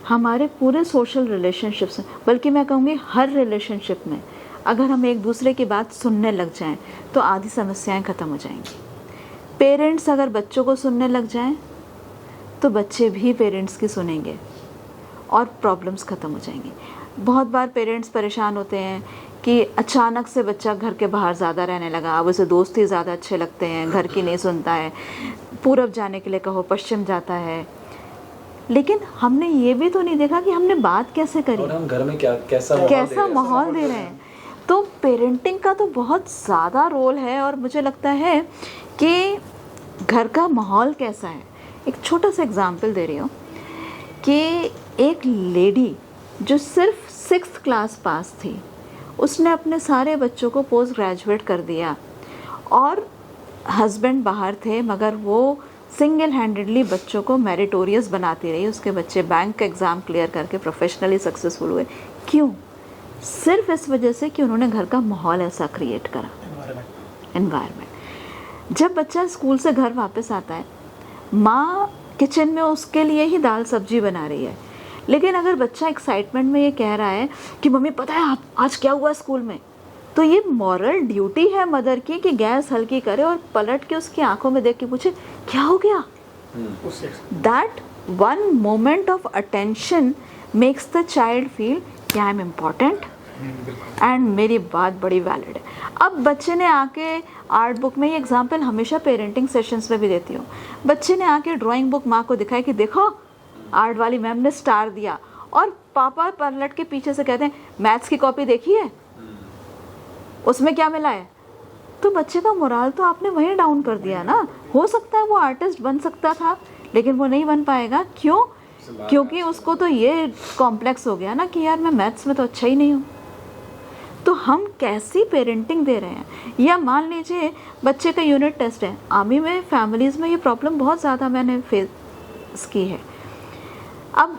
हमारे पूरे सोशल रिलेशनशिप्स में, बल्कि मैं कहूँगी हर रिलेशनशिप में अगर हम एक दूसरे की बात सुनने लग जाएं तो आधी समस्याएं ख़त्म हो जाएंगी। पेरेंट्स अगर बच्चों को सुनने लग जाएं तो बच्चे भी पेरेंट्स की सुनेंगे और प्रॉब्लम्स ख़त्म हो जाएंगी। बहुत बार पेरेंट्स परेशान होते हैं कि अचानक से बच्चा घर के बाहर ज़्यादा रहने लगा, अब उसे दोस्त ही ज़्यादा अच्छे लगते हैं, घर की नहीं सुनता है, पूरब जाने के लिए कहो पश्चिम जाता है। लेकिन हमने ये भी तो नहीं देखा कि हमने बात कैसे करी और हम घर में कैसा माहौल दे रहे हैं। तो पेरेंटिंग का तो बहुत ज़्यादा रोल है और मुझे लगता है कि घर का माहौल कैसा है। एक छोटा सा एग्जांपल दे रही हूँ कि एक लेडी जो सिर्फ 6th क्लास पास थी, उसने अपने सारे बच्चों को पोस्ट ग्रेजुएट कर दिया और हस्बैंड बाहर थे मगर वो सिंगल हैंडेडली बच्चों को मेरिटोरियस बनाती रही। उसके बच्चे बैंक का एग्ज़ाम क्लियर करके प्रोफेशनली सक्सेसफुल हुए। क्यों? सिर्फ इस वजह से कि उन्होंने घर का माहौल ऐसा क्रिएट करा, एनवायरनमेंट। जब बच्चा स्कूल से घर वापस आता है, माँ किचन में उसके लिए ही दाल सब्जी बना रही है, लेकिन अगर बच्चा एक्साइटमेंट में ये कह रहा है कि मम्मी पता है आप आज क्या हुआ स्कूल में, तो ये मॉरल ड्यूटी है मदर की कि गैस हल्की करे और पलट के उसकी आंखों में देख के पूछे क्या हो गया। That one moment of attention makes the child feel कि आई एम इम्पॉर्टेंट एंड मेरी बात बड़ी वैलिड है। अब बच्चे ने आके आर्ट बुक में, ये एग्जाम्पल हमेशा पेरेंटिंग सेशंस में भी देती हूँ, बच्चे ने आके ड्राइंग बुक माँ को दिखाई कि देखो आर्ट वाली मैम ने स्टार दिया, और पापा पलट के पीछे से कहते हैं मैथ्स की कॉपी देखी है उसमें क्या मिला है। तो बच्चे का मोराल तो आपने वहीं डाउन कर दिया ना। हो सकता है वो आर्टिस्ट बन सकता था लेकिन वो नहीं बन पाएगा। क्यों? क्योंकि उसको तो ये कॉम्प्लेक्स हो गया ना कि यार मैं मैथ्स में तो अच्छा ही नहीं हूँ। तो हम कैसी पेरेंटिंग दे रहे हैं। या मान लीजिए बच्चे का यूनिट टेस्ट है, आर्मी में फैमिलीज़ में ये प्रॉब्लम बहुत ज़्यादा मैंने फेस की है। अब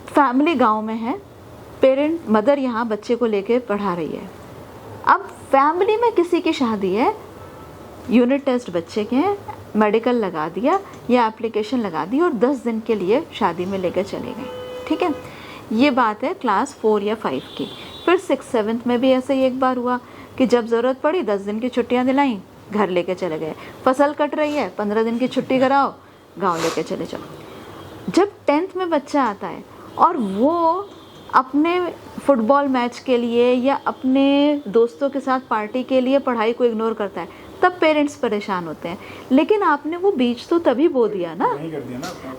फैमिली गांव में है, पेरेंट मदर यहाँ बच्चे को लेके पढ़ा रही है। अब फैमिली में किसी की शादी है, यूनिट टेस्ट बच्चे के हैं, मेडिकल लगा दिया या एप्लीकेशन लगा दी और 10 दिन के लिए शादी में लेकर चले गए। ठीक है, ये बात है क्लास 4 या 5 की। फिर 6th 7th में भी ऐसे ही एक बार हुआ कि जब ज़रूरत पड़ी 10 दिन की छुट्टियां दिलाई, घर लेके चले गए। फसल कट रही है, 15 दिन की छुट्टी कराओ, गांव लेके चले जाओ। जब 10th में बच्चा आता है और वो अपने फुटबॉल मैच के लिए या अपने दोस्तों के साथ पार्टी के लिए पढ़ाई को इग्नोर करता है, तब पेरेंट्स परेशान होते हैं। लेकिन आपने वो बीज तो तभी बो दिया ना,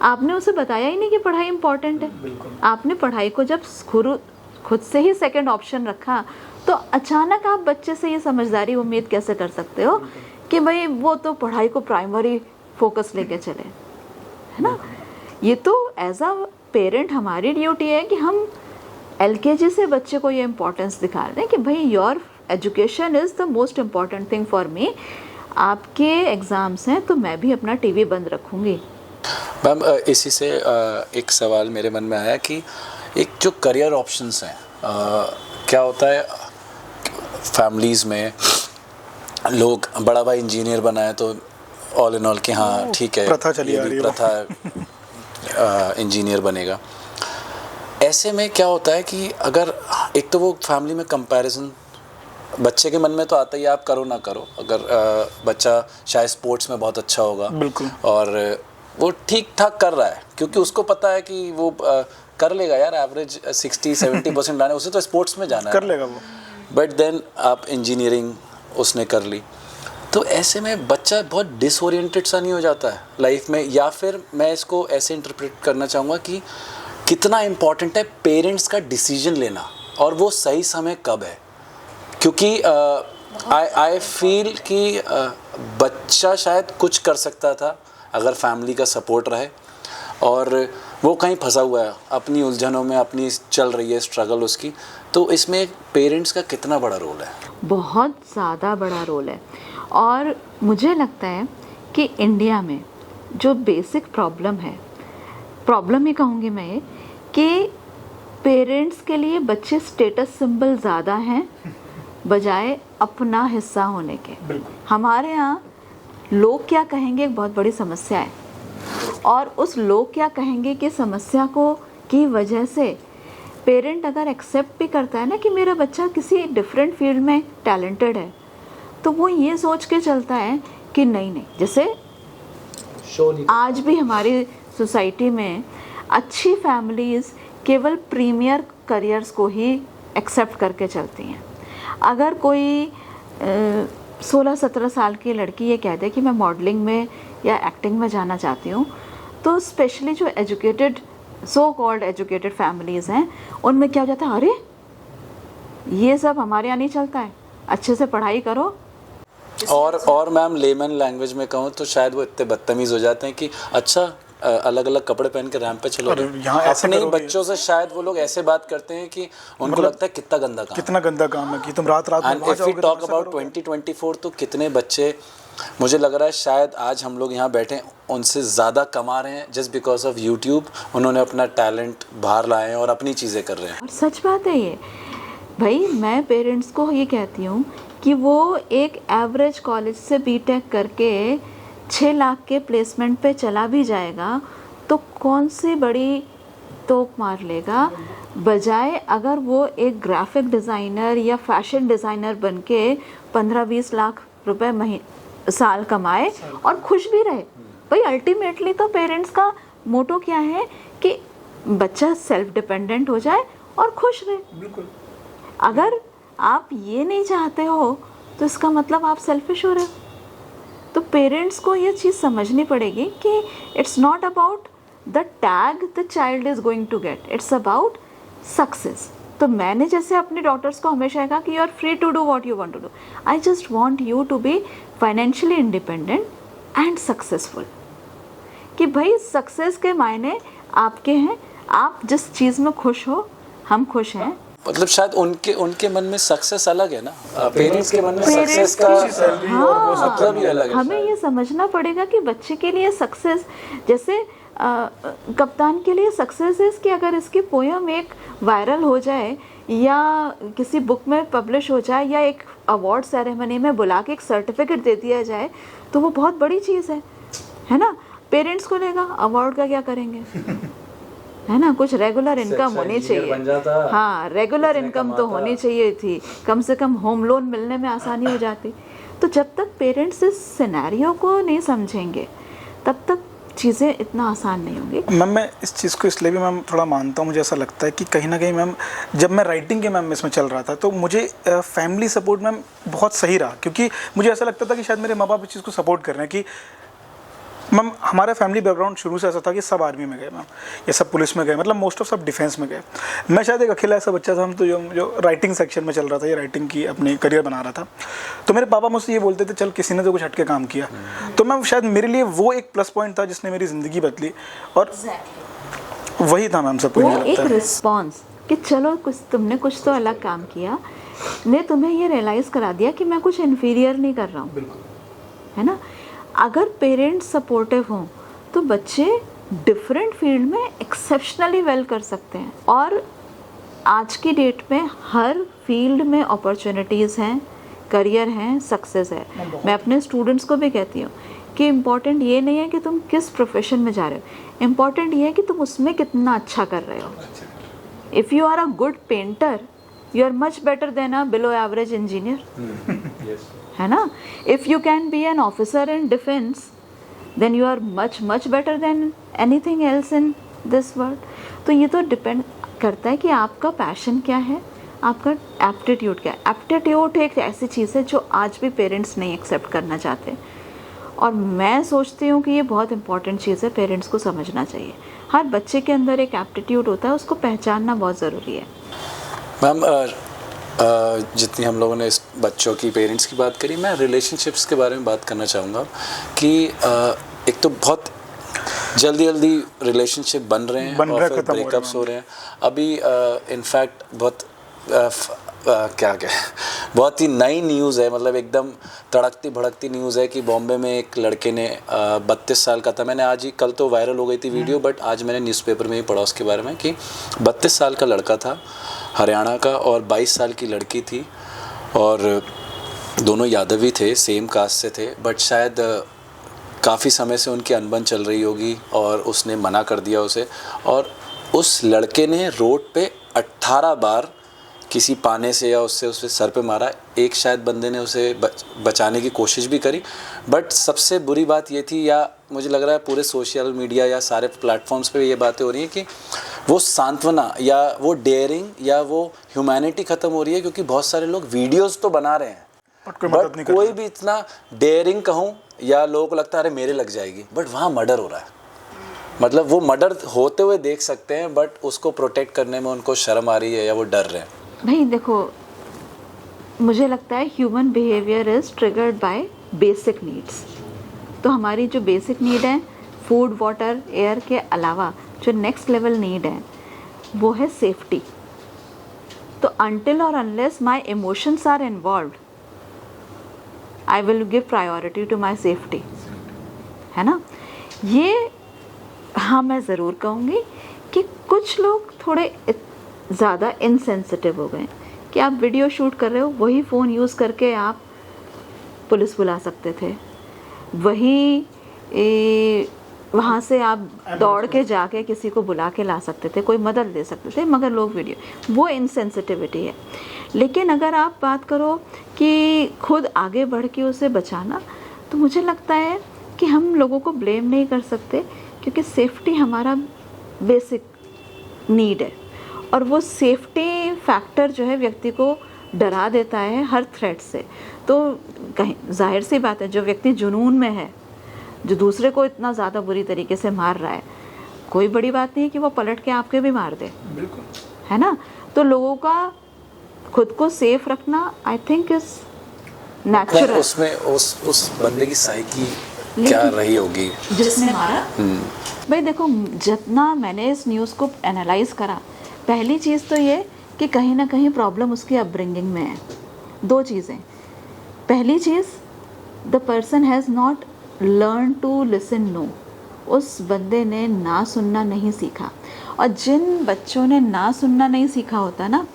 आपने उसे बताया ही नहीं कि पढ़ाई इंपॉर्टेंट है। आपने पढ़ाई को जब खुद से ही सेकंड ऑप्शन रखा, तो अचानक आप बच्चे से ये समझदारी उम्मीद कैसे कर सकते हो कि भाई वो तो पढ़ाई को प्राइमरी फोकस लेके चले, है ना। ये तो एज अ पेरेंट हमारी ड्यूटी है कि हम LKG से बच्चे को ये इम्पोर्टेंस दिखा रहे हैं कि भाई your education is the most important thing for me. आपके एग्ज़ाम्स हैं तो मैं भी अपना टीवी बंद रखूँगी। मैम इसी से एक सवाल मेरे मन में आया कि एक जो करियर ऑप्शंस हैं, क्या होता है फैमिलीज़ में, लोग बड़ा भाई इंजीनियर बना है तो ऑल इन ऑल कि हाँ ठीक है, प्रथा चली आ रही है, प्रथा इंजीनियर बनेगा। ऐसे में क्या होता है कि अगर एक तो वो फैमिली में कंपैरिजन बच्चे के मन में तो आता ही, आप करो ना करो, अगर बच्चा शायद स्पोर्ट्स में बहुत अच्छा होगा और वो ठीक ठाक कर रहा है क्योंकि उसको पता है कि वो कर लेगा यार, एवरेज 60-70% लाने, उसे तो स्पोर्ट्स में जाना कर लेगा वो। बट देन आप इंजीनियरिंग उसने कर ली, तो ऐसे में बच्चा बहुत डिसओरिएंटेड सा नहीं हो जाता है लाइफ में। या फिर मैं इसको ऐसे इंटरप्रेट करना चाहूँगा कि कितना इम्पॉर्टेंट है पेरेंट्स का डिसीजन लेना और वो सही समय कब है। क्योंकि आई फील कि बच्चा शायद कुछ कर सकता था अगर फैमिली का सपोर्ट रहे, और वो कहीं फंसा हुआ है अपनी उलझनों में, अपनी चल रही है स्ट्रगल उसकी, तो इसमें पेरेंट्स का कितना बड़ा रोल है? बहुत ज़्यादा बड़ा रोल है। और मुझे लगता है कि इंडिया में जो बेसिक प्रॉब्लम ही कहूँगी मैं ये, कि पेरेंट्स के लिए बच्चे स्टेटस सिंबल ज़्यादा हैं बजाय अपना हिस्सा होने के। हमारे यहाँ लोग क्या कहेंगे एक बहुत बड़ी समस्या है, और उस लोग क्या कहेंगे कि समस्या को की वजह से पेरेंट अगर एक्सेप्ट भी करता है ना कि मेरा बच्चा किसी डिफरेंट फील्ड में टैलेंटेड है, तो वो ये सोच के चलता है कि नहीं, जैसे आज भी हमारी सोसाइटी में अच्छी फैमिलीज़ केवल प्रीमियर करियर्स को ही एक्सेप्ट करके चलती हैं। अगर कोई 16-17 साल की लड़की ये कह दे कि मैं मॉडलिंग में या एक्टिंग में जाना चाहती हूँ, तो स्पेशली जो educated so called educated families हैं, उनमें क्या हो जाता है, अरे ये सब हमारे यहाँ नहीं चलता है, अच्छे से पढ़ाई करो। और मैम लेमन लैंग्वेज में कहूँ तो शायद वो इतने बदतमीज़ हो जाते हैं कि अच्छा अलग अलग कपड़े पहन के रैंप पे चलो। अपने ही बच्चों से शायद वो लोग ऐसे बात करते हैं कि उनको लगता है कितना गंदा काम है कि तुम रात में वहाँ जाओगे। इफ वी टॉक अबाउट 2024 तो कितने बच्चे, मुझे लग रहा है शायद आज हम लोग यहाँ बैठे उनसे ज़्यादा कमा रहे हैं जस्ट बिकॉज ऑफ यूट्यूब। उन्होंने अपना टैलेंट बाहर लाए हैं और अपनी चीज़ें कर रहे हैं। और सच बात है ये भाई, मैं पेरेंट्स को ये कहती हूँ कि वो एक एवरेज कॉलेज से बीटेक करके 6 लाख के प्लेसमेंट पे चला भी जाएगा तो कौन सी बड़ी तोप मार लेगा, बजाय अगर वो एक ग्राफिक डिज़ाइनर या फैशन डिज़ाइनर बन के 15-20 लाख रुपए साल कमाए और खुश भी रहे। भाई अल्टीमेटली तो पेरेंट्स का मोटो क्या है कि बच्चा सेल्फ डिपेंडेंट हो जाए और खुश रहे। बिल्कुल। अगर आप ये नहीं चाहते हो तो इसका मतलब आप सेल्फिश हो रहे हो। तो पेरेंट्स को ये चीज़ समझनी पड़ेगी कि it's not about the tag the child is going to get, it's about success. तो मैंने जैसे अपने डॉटर्स को हमेशा कहा कि you are free to do what you want to do, I just want you to be financially independent and successful. कि भाई सक्सेस के मायने आपके हैं, आप जिस चीज़ में खुश हो, हम खुश हैं। मतलब शायद उनके मन में सक्सेस अलग है ना, पेरेंट्स के मन में सक्सेस का मतलब ही अलग है। हमें ये समझना पड़ेगा कि बच्चे के लिए सक्सेस, जैसे कप्तान के लिए सक्सेस है कि अगर इसकी पोयम एक वायरल हो जाए या किसी बुक में पब्लिश हो जाए या एक अवार्ड सेरेमनी में बुला के एक सर्टिफिकेट दे दिया जाए तो वो बहुत बड़ी चीज़ है ना। पेरेंट्स को लेगा अवार्ड का क्या करेंगे, है ना, कुछ रेगुलर इनकम होनी चाहिए। हाँ, रेगुलर इनकम तो होनी चाहिए थी, कम से कम होम लोन मिलने में आसानी हो जाती। तो जब तक पेरेंट्स इस सिनेरियो को नहीं समझेंगे तब तक चीज़ें इतना आसान नहीं होंगी। मैम मैं इस चीज़ को इसलिए भी मैम थोड़ा मानता हूँ, मुझे ऐसा लगता है कि कहीं ना कहीं मैम जब मैं राइटिंग के मैम इसमें चल रहा था तो मुझे फैमिली सपोर्ट मैम बहुत सही रहा, क्योंकि मुझे ऐसा लगता था कि शायद मेरे माँ बाप इस चीज़ को सपोर्ट कर रहे हैं कि मैम हमारा फैमिली बैकग्राउंड शुरू से ऐसा था कि सब आर्मी में गए मैम, ये सब पुलिस में गए, मतलब मोस्ट ऑफ सब डिफेंस में गए। मैं शायद एक अकेला ऐसा बच्चा था हम तो जो राइटिंग सेक्शन में चल रहा था, ये राइटिंग की अपनी करियर बना रहा था। तो मेरे पापा मुझसे ये बोलते थे चल किसी ने तो कुछ हटके काम किया। तो मैम शायद मेरे लिए वो एक प्लस पॉइंट था जिसने मेरी ज़िंदगी बदली, और वही था मैम सब कुछ। एक रिस्पॉन्स कि चलो कुछ तुमने कुछ तो अलग काम किया, ने तुम्हें ये रियलाइज़ करा दिया कि मैं कुछ इन्फीरियर नहीं कर रहा हूँ, है ना। अगर पेरेंट्स सपोर्टिव हों तो बच्चे डिफरेंट फील्ड में एक्सेप्शनली वेल कर सकते हैं। और आज की डेट में हर फील्ड में अपॉर्चुनिटीज़ हैं, करियर हैं, सक्सेस है। मैं अपने स्टूडेंट्स को भी कहती हूँ कि इम्पॉर्टेंट ये नहीं है कि तुम किस प्रोफेशन में जा रहे हो, इम्पॉर्टेंट ये है कि तुम उसमें कितना अच्छा कर रहे हो। If you are a good painter you are much better than a below average engineer, है ना। If you can be an officer in defence then you are much better than anything else in this world. तो ये तो depend करता है कि आपका passion क्या है, आपका एप्टीट्यूड क्या है। एप्टीट्यूड एक ऐसी चीज़ है जो आज भी पेरेंट्स नहीं एक्सेप्ट करना चाहते, और मैं सोचती हूँ कि ये बहुत इंपॉर्टेंट चीज़ है, पेरेंट्स को समझना चाहिए। हर बच्चे के अंदर एक एप्टीट्यूड होता है, उसको पहचानना बहुत ज़रूरी है। मैम जितनी हम लोगों ने इस बच्चों की, पेरेंट्स की बात करी, मैं रिलेशनशिप्स के बारे में बात करना चाहूँगा कि एक तो बहुत जल्दी जल्दी रिलेशनशिप बन रहे हैं और फिर खत्म ब्रेकअप्स हो रहे हैं। अभी इनफैक्ट बहुत क्या बहुत ही नई न्यूज़ है, मतलब एकदम तड़कती भड़कती न्यूज़ है कि बॉम्बे में एक लड़के ने 32 साल का था, मैंने आज ही, कल तो वायरल हो गई थी वीडियो, बट आज मैंने न्यूज़पेपर में ही पढ़ा उसके बारे में कि 32 साल का लड़का था हरियाणा का और 22 साल की लड़की थी, और दोनों यादवी थे, सेम कास्ट से थे, बट शायद काफ़ी समय से उनकी अनबन चल रही होगी और उसने मना कर दिया उसे, और उस लड़के ने रोड पे 18 बार किसी पाने से या उससे सर पे मारा। एक शायद बंदे ने उसे बचाने की कोशिश भी करी, बट सबसे बुरी बात ये थी, या मुझे लग रहा है पूरे सोशल मीडिया या सारे प्लेटफॉर्म्स पे ये बातें हो रही हैं कि वो सांत्वना या वो डेयरिंग या वो ह्यूमैनिटी ख़त्म हो रही है, क्योंकि बहुत सारे लोग वीडियोज़ तो बना रहे हैं बट कोई भी इतना डेयरिंग कहूँ या लोगों को लगता है अरे मेरे लग जाएगी, बट वहाँ मर्डर हो रहा है। मतलब वो मर्डर होते हुए देख सकते हैं बट उसको प्रोटेक्ट करने में उनको शर्म आ रही है या वो डर रहे हैं। भाई देखो, मुझे लगता है human behaviour is triggered by basic needs. तो हमारी जो बेसिक नीड है फूड, वाटर, एयर के अलावा जो नेक्स्ट लेवल नीड है वो है सेफ्टी। तो अनटिल और unless my emotions are involved, I will give priority to my safety, है ना। ये हाँ मैं ज़रूर कहूँगी कि कुछ लोग थोड़े ज़्यादा इनसेंसिटिव हो गए कि आप वीडियो शूट कर रहे हो, वही फ़ोन यूज़ करके आप पुलिस बुला सकते थे, वही वहाँ से आप दौड़ के जाके किसी को बुला के ला सकते थे, कोई मदद ले सकते थे, मगर लोग वीडियो, वो इनसेंसिटिविटी है। लेकिन अगर आप बात करो कि खुद आगे बढ़ के उसे बचाना, तो मुझे लगता है कि हम लोगों को ब्लेम नहीं कर सकते, क्योंकि सेफ्टी हमारा बेसिक नीड है, और वो सेफ्टी फैक्टर जो है व्यक्ति को डरा देता है हर थ्रेट से। तो कहीं जाहिर सी बात है, जो व्यक्ति जुनून में है, जो दूसरे को इतना ज़्यादा बुरी तरीके से मार रहा है, कोई बड़ी बात नहीं है कि वो पलट के आपके भी मार दे, बिल्कुल, है ना। तो लोगों का खुद को सेफ रखना आई थिंक इज नेचुरल। उसमें उस बंदे की साइकी क्या रही होगी जिसने मारा। भाई देखो, जितना मैंने इस न्यूज़ को एनालाइज करा, पहली चीज़ तो ये कि कहीं ना कहीं प्रॉब्लम उसकी अपब्रिंगिंग में है। दो चीज़ें, पहली चीज़ the person has not learn to listen no, उस बंदे ने ना सुनना नहीं सीखा, और जिन बच्चों ने ना सुनना नहीं सीखा होता ना,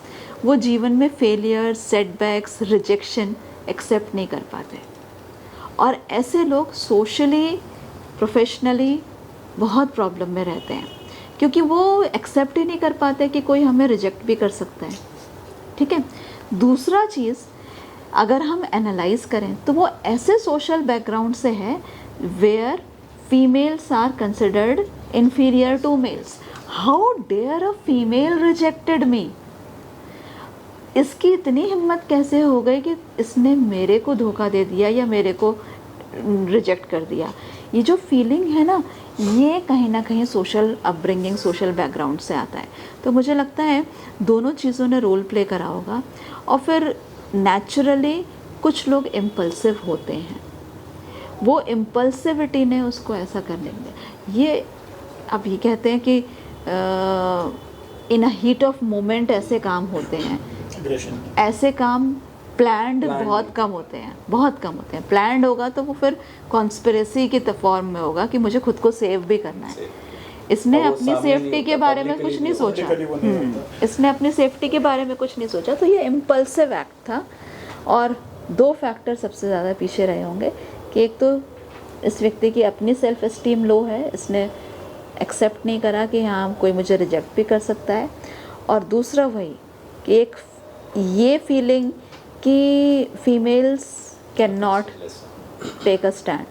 वो जीवन में फेलियर, सेटबैक्स, रिजेक्शन एक्सेप्ट नहीं कर पाते, और ऐसे लोग सोशली, प्रोफेशनली बहुत प्रॉब्लम में रहते हैं, क्योंकि वो एक्सेप्ट ही नहीं कर पाते कि कोई हमें रिजेक्ट भी कर सकता है। ठीक है। दूसरा चीज़, अगर हम एनालाइज करें तो वो ऐसे सोशल बैकग्राउंड से है where females are considered inferior to males. How dare a female rejected me. इसकी इतनी हिम्मत कैसे हो गई कि इसने मेरे को धोखा दे दिया या मेरे को रिजेक्ट कर दिया। ये जो फीलिंग है ना, ये कहीं ना कहीं सोशल अपब्रिंगिंग, सोशल बैकग्राउंड से आता है। तो मुझे लगता है दोनों चीज़ों ने रोल प्ले करा होगा, और फिर नेचुरली कुछ लोग इम्पल्सिव होते हैं, वो इम्पल्सिविटी ने उसको ऐसा करने दिया। ये अब ये कहते हैं कि इन अ हीट ऑफ मोमेंट ऐसे काम होते हैं, ऐसे काम प्लान्ड बहुत कम होते हैं, बहुत कम होते हैं। प्लान्ड होगा तो वो फिर कॉन्स्पिरेसी की फॉर्म में होगा कि मुझे खुद को सेव भी करना है। इसने अपनी सेफ्टी के बारे में कुछ नहीं सोचा, इसने अपनी सेफ्टी के बारे में कुछ नहीं सोचा, तो ये इम्पल्सिव एक्ट था। और दो फैक्टर सबसे ज़्यादा पीछे रहे होंगे कि एक तो इस व्यक्ति की अपनी सेल्फ एस्टीम लो है, इसने एक्सेप्ट नहीं करा कि हाँ कोई मुझे रिजेक्ट भी कर सकता है, और दूसरा वही कि एक ये फीलिंग कि females can not take a stand,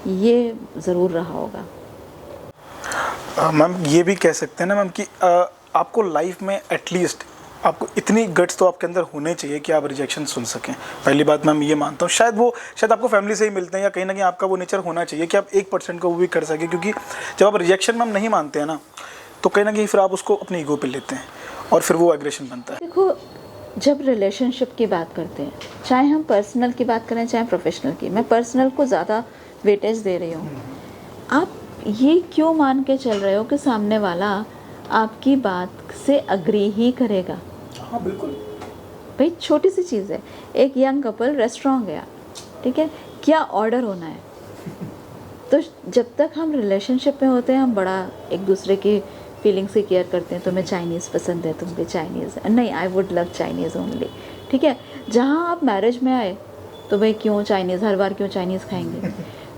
ये ज़रूर रहा होगा। मैम ये भी कह सकते हैं ना मैम कि आपको लाइफ में एटलीस्ट आपको इतनी गट्स तो आपके अंदर होने चाहिए कि आप रिजेक्शन सुन सकें। पहली बात मैम ये मानता हूँ, शायद आपको फैमिली से ही मिलते हैं, या कहीं ना कहीं आपका वो नेचर होना चाहिए कि आप 1% को वो भी कर सकें, क्योंकि जब आप रिजेक्शन मैम नहीं मानते हैं ना, तो कहीं ना कहीं फिर आप उसको अपने ईगो पे लेते हैं और फिर वो एग्रेशन बनता है। देखो, जब रिलेशनशिप की बात करते हैं, चाहे हम पर्सनल की बात करें चाहे प्रोफेशनल की, मैं पर्सनल को ज़्यादा वेटेज दे रही हूँ। आप ये क्यों मान के चल रहे हो कि सामने वाला आपकी बात से अग्री ही करेगा? हाँ बिल्कुल। भाई छोटी सी चीज़ है, एक यंग कपल रेस्टोरेंट गया, ठीक है, क्या ऑर्डर होना है? तो जब तक हम रिलेशनशिप में होते हैं हम बड़ा एक दूसरे की फीलिंग्स की केयर करते हैं, तुम्हें चाइनीज़ पसंद है, तुम भी चाइनीज़, नहीं I would love Chinese only, ठीक है। जहाँ आप मैरिज में आए तो भाई क्यों चाइनीज़, हर बार क्यों चाइनीज़ खाएंगे?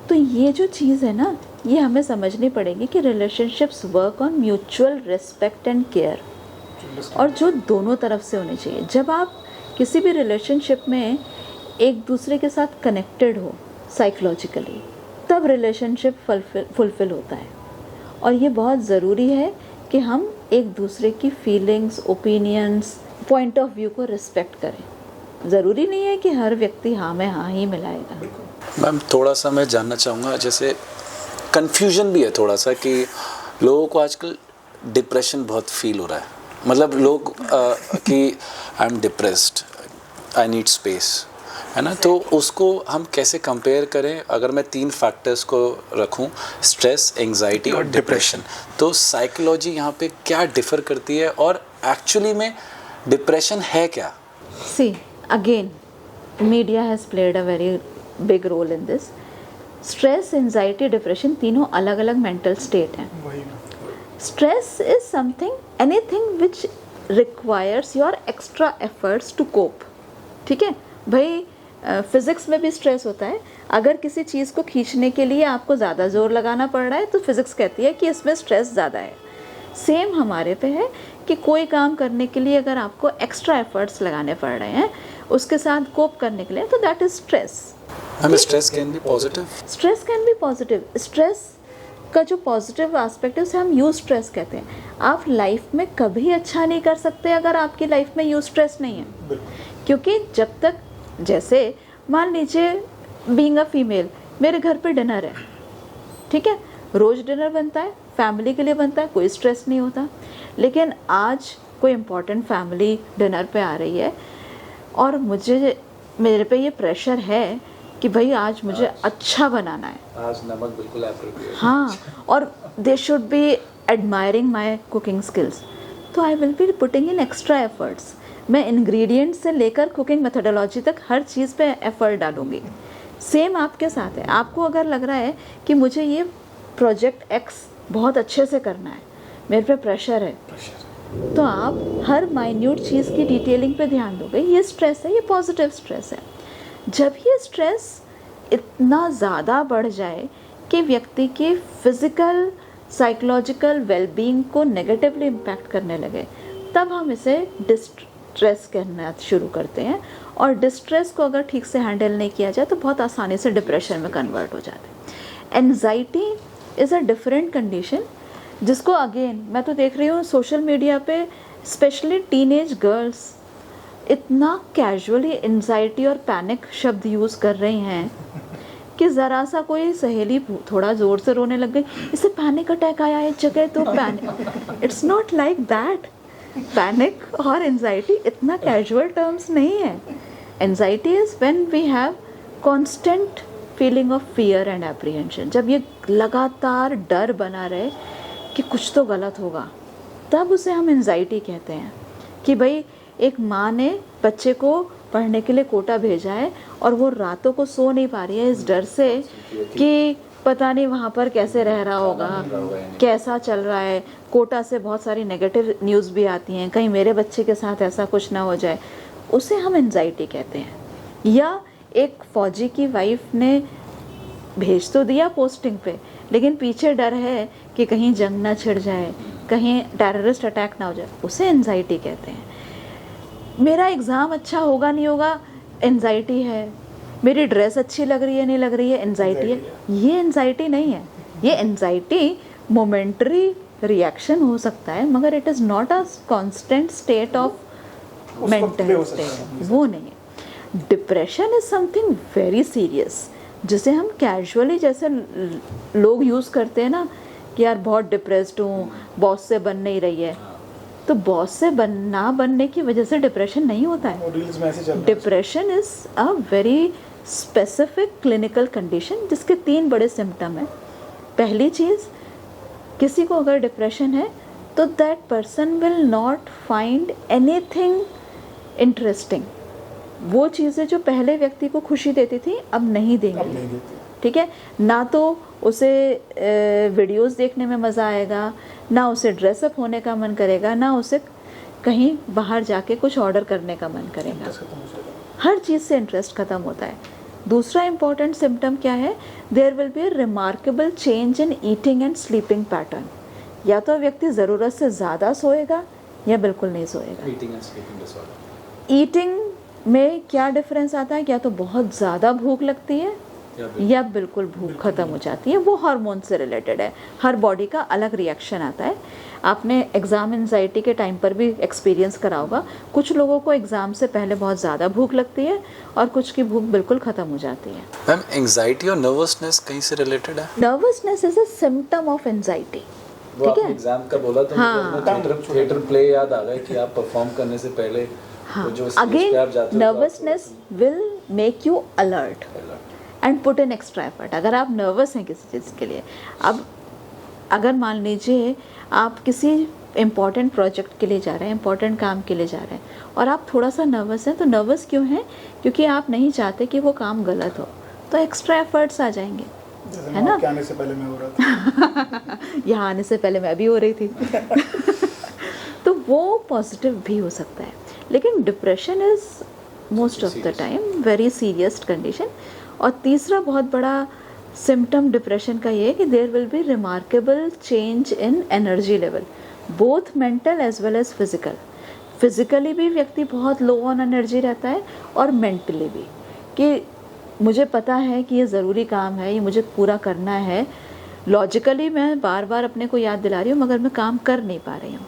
तो ये जो चीज़ है ना, ये हमें समझनी पड़ेगी कि relationships work on mutual respect and care, और जो दोनों तरफ से होनी चाहिए। जब आप किसी भी रिलेशनशिप में एक दूसरे के साथ कनेक्टेड हो साइकोलॉजिकली, तब रिलेशनशिप फुलफिल होता है। और ये बहुत ज़रूरी है कि हम एक दूसरे की feelings, opinions, point of view को रिस्पेक्ट करें। ज़रूरी नहीं है कि हर व्यक्ति हाँ में हाँ ही मिलाएगा। मैम थोड़ा सा मैं जानना चाहूँगा, जैसे कन्फ्यूजन भी है थोड़ा सा कि लोगों को आजकल डिप्रेशन बहुत फील हो रहा है, मतलब लोग कि I am depressed, I need space, है ना? तो उसको हम कैसे कंपेयर करें? अगर मैं 3 फैक्टर्स को रखूं, स्ट्रेस, एंजाइटी और डिप्रेशन, तो साइकोलॉजी यहाँ पे क्या डिफ़र करती है और एक्चुअली में डिप्रेशन है क्या? See, again, media has played a very big role in this. Stress, anxiety, depression तीनों अलग अलग मेंटल स्टेट हैं। Stress is something, anything which requires your extra efforts to cope, ठीक है भाई। फिज़िक्स में भी स्ट्रेस होता है। अगर किसी चीज़ को खींचने के लिए आपको ज़्यादा ज़ोर लगाना पड़ रहा है तो फिज़िक्स कहती है कि इसमें स्ट्रेस ज़्यादा है। सेम हमारे पे है कि कोई काम करने के लिए अगर आपको एक्स्ट्रा एफर्ट्स लगाने पड़ रहे हैं उसके साथ कोप करने के लिए, तो that is stress. Stress can be positive, stress can be positive. Stress का जो पॉजिटिव एस्पेक्ट है उसे हम यूज स्ट्रेस कहते हैं। आप लाइफ में कभी अच्छा नहीं कर सकते अगर आपकी लाइफ में यूज स्ट्रेस नहीं है, क्योंकि जब तक, जैसे मान लीजिए बीइंग अ फीमेल, मेरे घर पे डिनर है, ठीक है, रोज़ डिनर बनता है, फैमिली के लिए बनता है, कोई स्ट्रेस नहीं होता। लेकिन आज कोई इम्पॉर्टेंट फैमिली डिनर पे आ रही है और मेरे पे ये प्रेशर है कि भाई आज मुझे अच्छा बनाना है, आज नमक बिल्कुल एप्रोप्रिएट, हाँ, और they should be admiring my cooking skills, तो I will be putting in extra efforts. मैं इंग्रेडिएंट्स से लेकर कुकिंग मेथोडोलॉजी तक हर चीज़ पे एफर्ट डालूंगी। सेम आपके साथ है। आपको अगर लग रहा है कि मुझे ये प्रोजेक्ट एक्स बहुत अच्छे से करना है, मेरे पे प्रेशर है, तो आप हर माइन्यूट चीज़ की डिटेलिंग पे ध्यान दोगे। ये स्ट्रेस है, ये पॉजिटिव स्ट्रेस है। जब ये स्ट्रेस इतना ज़्यादा बढ़ जाए कि व्यक्ति की फिज़िकल, साइकोलॉजिकल वेलबींग को नेगेटिवली इम्पैक्ट करने लगे, तब हम इसे डिस्ट्रेस कहना शुरू करते हैं। और डिस्ट्रेस को अगर ठीक से हैंडल नहीं किया जाए तो बहुत आसानी से डिप्रेशन में कन्वर्ट हो जाते हैं। Anxiety is a different condition, जिसको अगेन मैं तो देख रही हूँ सोशल मीडिया पे, स्पेशली टीनेज गर्ल्स इतना कैजुअली एंजाइटी और पैनिक शब्द यूज़ कर रही हैं कि ज़रा सा कोई सहेली थोड़ा ज़ोर से रोने लग गई, इसे पैनिक अटैक आया है, जगह तो panic. It's not like that. Panic और एंजाइटी इतना कैजुअल टर्म्स नहीं है। Anxiety is when we have constant feeling of fear and apprehension, जब ये लगातार डर बना रहे कि कुछ तो गलत होगा, तब उसे हम एंजाइटी कहते हैं। कि भाई एक माँ ने बच्चे को पढ़ने के लिए कोटा भेजा है और वो रातों को सो नहीं पा रही है इस डर से कि पता नहीं वहाँ पर कैसे रह रहा होगा, कैसा चल रहा है। कोटा से बहुत सारी नेगेटिव न्यूज़ भी आती हैं, कहीं मेरे बच्चे के साथ ऐसा कुछ ना हो जाए, उसे हम एंजाइटी कहते हैं। या एक फौजी की वाइफ ने भेज तो दिया पोस्टिंग पे, लेकिन पीछे डर है कि कहीं जंग ना छिड़ जाए, कहीं टेररिस्ट अटैक ना हो जाए, उसे एंजाइटी कहते हैं। मेरा एग्ज़ाम अच्छा होगा नहीं होगा, एंजाइटी है। मेरी ड्रेस अच्छी लग रही है नहीं लग रही है, एंजाइटी है। ये एंजाइटी नहीं है, ये एंजाइटी मोमेंटरी रिएक्शन हो सकता है, मगर it is not a constant state of mental state, वो नहीं है। Depression is something very serious, जिसे हम कैजुअली जैसे लोग यूज़ करते हैं ना कि यार बहुत डिप्रेस्ड हूँ, बॉस से बन नहीं रही है, तो बॉस से ना बनने की वजह से डिप्रेशन नहीं होता है। Depression is a very specific clinical condition जिसके 3 बड़े सिम्टम हैं। पहली चीज़ किसी को अगर डिप्रेशन है तो that person will not find anything interesting. वो चीज़ें जो पहले व्यक्ति को खुशी देती थी अब नहीं देंगी, ठीक है। ना तो उसे वीडियोस देखने में मज़ा आएगा, ना उसे ड्रेसअप होने का मन करेगा, ना उसे कहीं बाहर जाके कुछ ऑर्डर करने का मन करेगा। हर चीज़ से इंटरेस्ट ख़त्म होता है। दूसरा इम्पॉर्टेंट सिम्टम क्या है, there will be a remarkable change in eating and sleeping pattern. या तो व्यक्ति ज़रूरत से ज़्यादा सोएगा या बिल्कुल नहीं सोएगा। Eating and sleeping disorder. Eating में क्या डिफरेंस आता है, या तो बहुत ज़्यादा भूख लगती है या बिल्कुल भूख खत्म हो जाती है। वो हार्मोन से रिलेटेड है, हर बॉडी का अलग रिएक्शन आता है। आपने एग्ज़ाम एंजाइटी के टाइम पर भी एक्सपीरियंस करा होगा, कुछ लोगों को एग्ज़ाम से पहले बहुत ज़्यादा भूख लगती है और कुछ की भूख बिल्कुल ख़त्म हो जाती है। मैम एंजाइटी और नर्वसनेस कहीं से रिलेटेड है? Nervousness is a symptom of anxiety, वो आपने एग्जाम का बोला तो हाँ। थिएटर प्ले याद आ गया कि आप परफॉर्म करने से पहले हाँ, जो स्टेज पे आप जाते अगेन हो nervousness will make you alert and put in extra effort. अगर आप नर्वस हैं किसी चीज़ के लिए, अब अगर मान लीजिए आप किसी इम्पॉर्टेंट प्रोजेक्ट के लिए जा रहे हैं, इम्पॉर्टेंट काम के लिए जा रहे हैं और आप थोड़ा सा नर्वस हैं, तो नर्वस क्यों हैं? क्योंकि आप नहीं चाहते कि वो काम गलत हो, तो एक्स्ट्रा एफर्ट्स आ जाएंगे, है ना। आने से पहले मैं हो रहा था यहाँ आने से पहले मैं भी हो रही थी तो वो पॉजिटिव भी हो सकता है, लेकिन depression is most of the time very serious condition. और तीसरा बहुत बड़ा सिम्टम डिप्रेशन का ये है कि there will be remarkable change in energy level, both mental as well as physical. Physically भी व्यक्ति बहुत लो ऑन एनर्जी रहता है और मेंटली भी, कि मुझे पता है कि ये ज़रूरी काम है, ये मुझे पूरा करना है। लॉजिकली मैं बार बार अपने को याद दिला रही हूँ मगर मैं काम कर नहीं पा रही हूँ,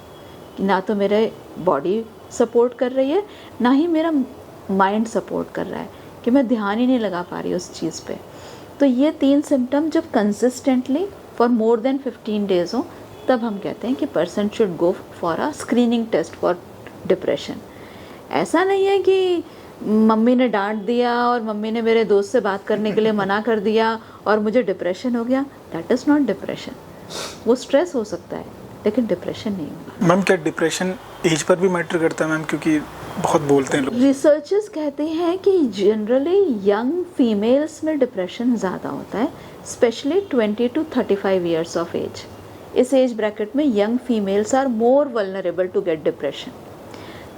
कि ना तो मेरे बॉडी सपोर्ट कर रही है ना ही मेरा माइंड सपोर्ट कर रहा है, कि मैं ध्यान ही नहीं लगा पा रही उस चीज़ पे। तो ये 3 सिम्टम जब consistently for more than 15 days हो, तब हम कहते हैं कि person should go for a screening test for depression. ऐसा नहीं है कि मम्मी ने डांट दिया और मम्मी ने मेरे दोस्त से बात करने के लिए मना कर दिया और मुझे डिप्रेशन हो गया। That is not depression. वो स्ट्रेस हो सकता है लेकिन डिप्रेशन नहीं होगा। मैम क्या डिप्रेशन एज पर भी मैटर करता है मैम, क्योंकि बहुत बोलते हैं लोग। रिसर्चर्स कहते हैं कि जनरली यंग फीमेल्स में डिप्रेशन ज़्यादा होता है, specially 20 to 35 years of age. इस एज ब्रैकेट में young females are more vulnerable to get depression.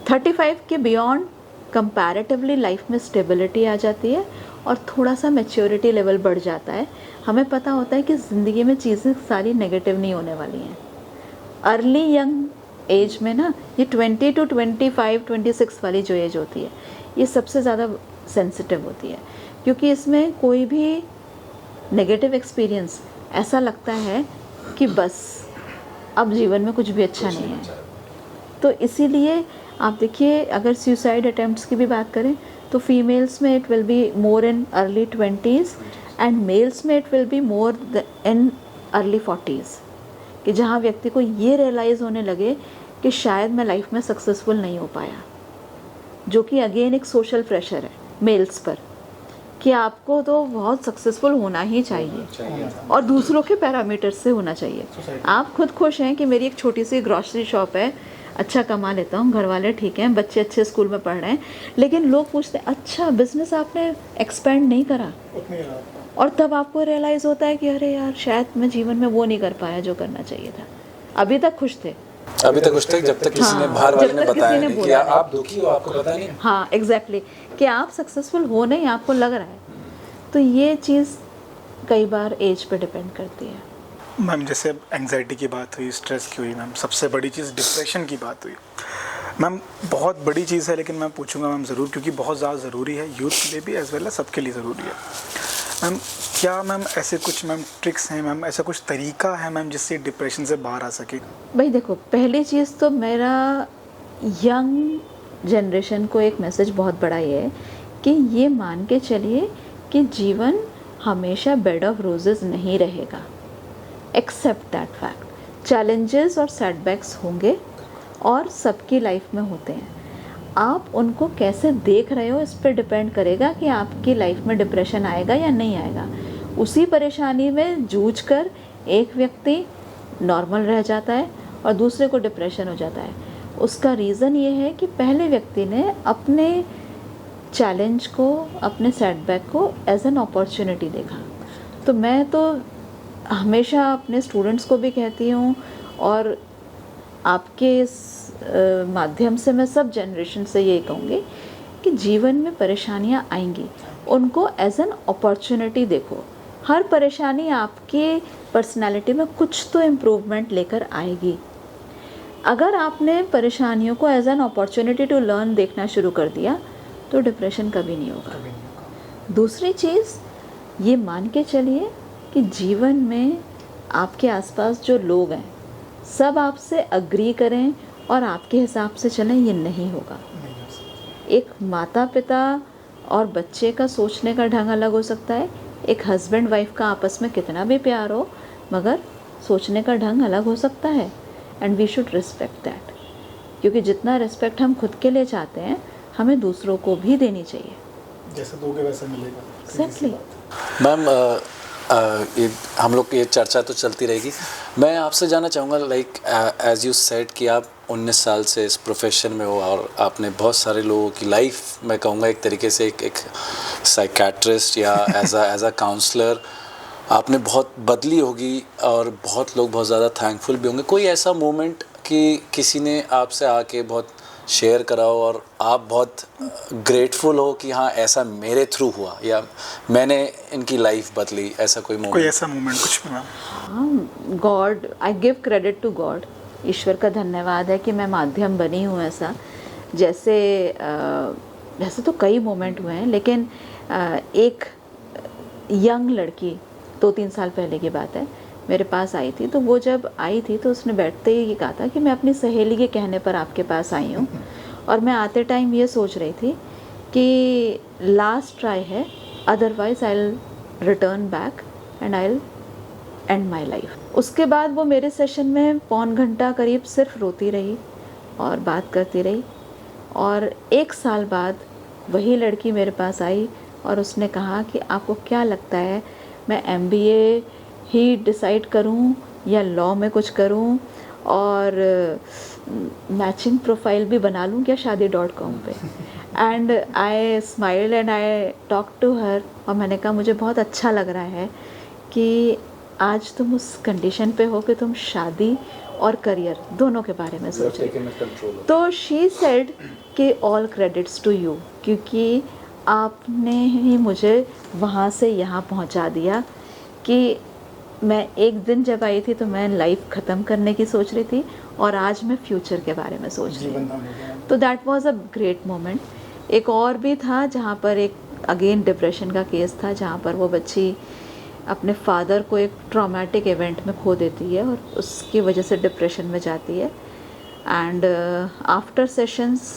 35 के बियॉन्ड कंपैरेटिवली लाइफ में स्टेबिलिटी आ जाती है और थोड़ा सा मैच्योरिटी लेवल बढ़ जाता है। हमें पता होता है कि ज़िंदगी में चीज़ें सारी नेगेटिव नहीं होने वाली हैं। अर्ली यंग एज में ना, ये 20 to 25, 26 वाली जो एज होती है, ये सबसे ज़्यादा सेंसिटिव होती है, क्योंकि इसमें कोई भी नेगेटिव एक्सपीरियंस ऐसा लगता है कि बस अब जीवन में कुछ भी अच्छा नहीं है। तो इसीलिए आप देखिए, अगर सुसाइड अटेम्प्ट्स की भी बात करें तो फीमेल्स में it will be more in early 20s and males में it will be more in early 40s, कि जहाँ व्यक्ति को ये रियलाइज़ होने लगे कि शायद मैं लाइफ में सक्सेसफुल नहीं हो पाया, जो कि अगेन एक सोशल प्रेशर है मेल्स पर कि आपको तो बहुत सक्सेसफुल होना ही चाहिए और दूसरों के पैरामीटर्स से होना चाहिए। आप खुद खुश हैं कि मेरी एक छोटी सी ग्रॉसरी शॉप है, अच्छा कमा लेता हूँ, घर वाले ठीक हैं, बच्चे अच्छे स्कूल में पढ़ रहे हैं, लेकिन लोग पूछते हैं अच्छा बिजनेस आपने एक्सपेंड नहीं करा, और तब आपको रियलाइज़ होता है कि अरे यार शायद मैं जीवन में वो नहीं कर पाया जो करना चाहिए था। अभी तक खुश थे, अभी तक कुछ तक जब तक किसी ने बाहर वाले ने बताया नहीं कि आप दुखी हो, आपको पता नहीं। हाँ एग्जैक्टली, कि आप सक्सेसफुल हो नहीं, आपको लग रहा है। तो ये चीज़ कई बार एज पे डिपेंड करती है। मैम जैसे एंग्जाइटी की बात हुई, स्ट्रेस की हुई, मैम सबसे बड़ी चीज़ डिप्रेशन की बात हुई। मैम बहुत बड़ी चीज़ है, लेकिन मैं पूछूंगा मैम ज़रूर, क्योंकि बहुत ज़्यादा ज़रूरी है, यूथ के लिए भी एज वेल एज सबके लिए ज़रूरी है। मैम क्या मैम ऐसे कुछ मैम ट्रिक्स हैं मैम, ऐसा कुछ तरीका है मैम जिससे डिप्रेशन से बाहर आ सके? भाई देखो, पहली चीज़ तो मेरा यंग जनरेशन को एक मैसेज बहुत बड़ा ये है कि ये मान के चलिए कि जीवन हमेशा बेड ऑफ रोजेस नहीं रहेगा। Accept that fact. चैलेंजेस और सेटबैक्स होंगे और सबकी लाइफ में होते हैं। आप उनको कैसे देख रहे हो इस पर डिपेंड करेगा कि आपकी लाइफ में डिप्रेशन आएगा या नहीं आएगा। उसी परेशानी में जूझकर एक व्यक्ति नॉर्मल रह जाता है और दूसरे को डिप्रेशन हो जाता है। उसका रीज़न ये है कि पहले व्यक्ति ने अपने चैलेंज को, अपने सेटबैक को एज एन अपॉर्चुनिटी देखा। तो मैं तो हमेशा अपने स्टूडेंट्स को भी कहती हूँ और आपके इस माध्यम से मैं सब जनरेशन से ये कहूँगी कि जीवन में परेशानियाँ आएंगी, उनको एज एन अपॉर्चुनिटी देखो। हर परेशानी आपके पर्सनालिटी में कुछ तो इम्प्रूवमेंट लेकर आएगी। अगर आपने परेशानियों को as an opportunity to learn देखना शुरू कर दिया तो डिप्रेशन कभी नहीं होगा। दूसरी चीज़ ये मान के चलिए कि जीवन में आपके आसपास जो लोग हैं सब आपसे अग्री करें और आपके हिसाब से चलें, ये नहीं होगा। एक माता पिता और बच्चे का सोचने का ढंग अलग हो सकता है, एक हस्बैंड वाइफ का आपस में कितना भी प्यार हो मगर सोचने का ढंग अलग हो सकता है। And we should respect that, क्योंकि जितना रिस्पेक्ट हम खुद के लिए चाहते हैं हमें दूसरों को भी देनी चाहिए। जैसे दोगे वैसा मिलेगा। एग्जैक्टली। मैम ये हम लोग की ये चर्चा तो चलती रहेगी। मैं आपसे जानना चाहूँगा लाइक एज यू सेड कि आप 19 साल से इस प्रोफेशन में हो और आपने बहुत सारे लोगों की लाइफ, मैं कहूँगा एक तरीके से एक साइकेट्रिस्ट या एज अ काउंसलर आपने बहुत बदली होगी और बहुत लोग बहुत ज़्यादा थैंकफुल भी होंगे। कोई ऐसा मोमेंट कि किसी ने आपसे आके बहुत शेयर करा हो और आप बहुत ग्रेटफुल हो कि हाँ ऐसा मेरे थ्रू हुआ या मैंने इनकी लाइफ बदली, ऐसा कोई मोमेंट? कोई ऐसा मोमेंट कुछ भी मैम? हाँ, God, I give credit to God. ईश्वर का धन्यवाद है कि मैं माध्यम बनी हूँ ऐसा। जैसे तो कई मोमेंट हुए हैं, लेकिन एक यंग लड़की 2-3 साल पहले की बात है, मेरे पास आई थी। तो वो जब आई थी तो उसने बैठते ही ये कहा था कि मैं अपनी सहेली के कहने पर आपके पास आई हूँ और मैं आते टाइम ये सोच रही थी कि लास्ट ट्राई है, otherwise I will return back and I will and my life. उसके बाद वो मेरे सेशन में पौन घंटा करीब सिर्फ रोती रही और बात करती रही। और 1 साल बाद वही लड़की मेरे पास आई और उसने कहा कि आपको क्या लगता है, मैं MBA ही डिसाइड करूं या लॉ में कुछ करूं और मैचिंग प्रोफाइल भी बना लूं क्या शादी.com पे। And I smile and I talk to her और मैंने कहा मुझे बहुत अच्छा लग रहा है कि आज तुम उस कंडीशन पे हो कि तुम शादी और करियर दोनों के बारे में सोच रहे हो। तो शी सेड कि ऑल क्रेडिट्स टू यू, क्योंकि आपने ही मुझे वहाँ से यहाँ पहुँचा दिया। कि मैं एक दिन जब आई थी तो मैं लाइफ ख़त्म करने की सोच रही थी और आज मैं फ्यूचर के बारे में सोच रही हूँ। तो that was a great moment. एक और भी था जहाँ पर एक अगेन डिप्रेशन का केस था, जहाँ पर वो बच्ची अपने फादर को एक ट्रॉमेटिक इवेंट में खो देती है और उसकी वजह से डिप्रेशन में जाती है। And after sessions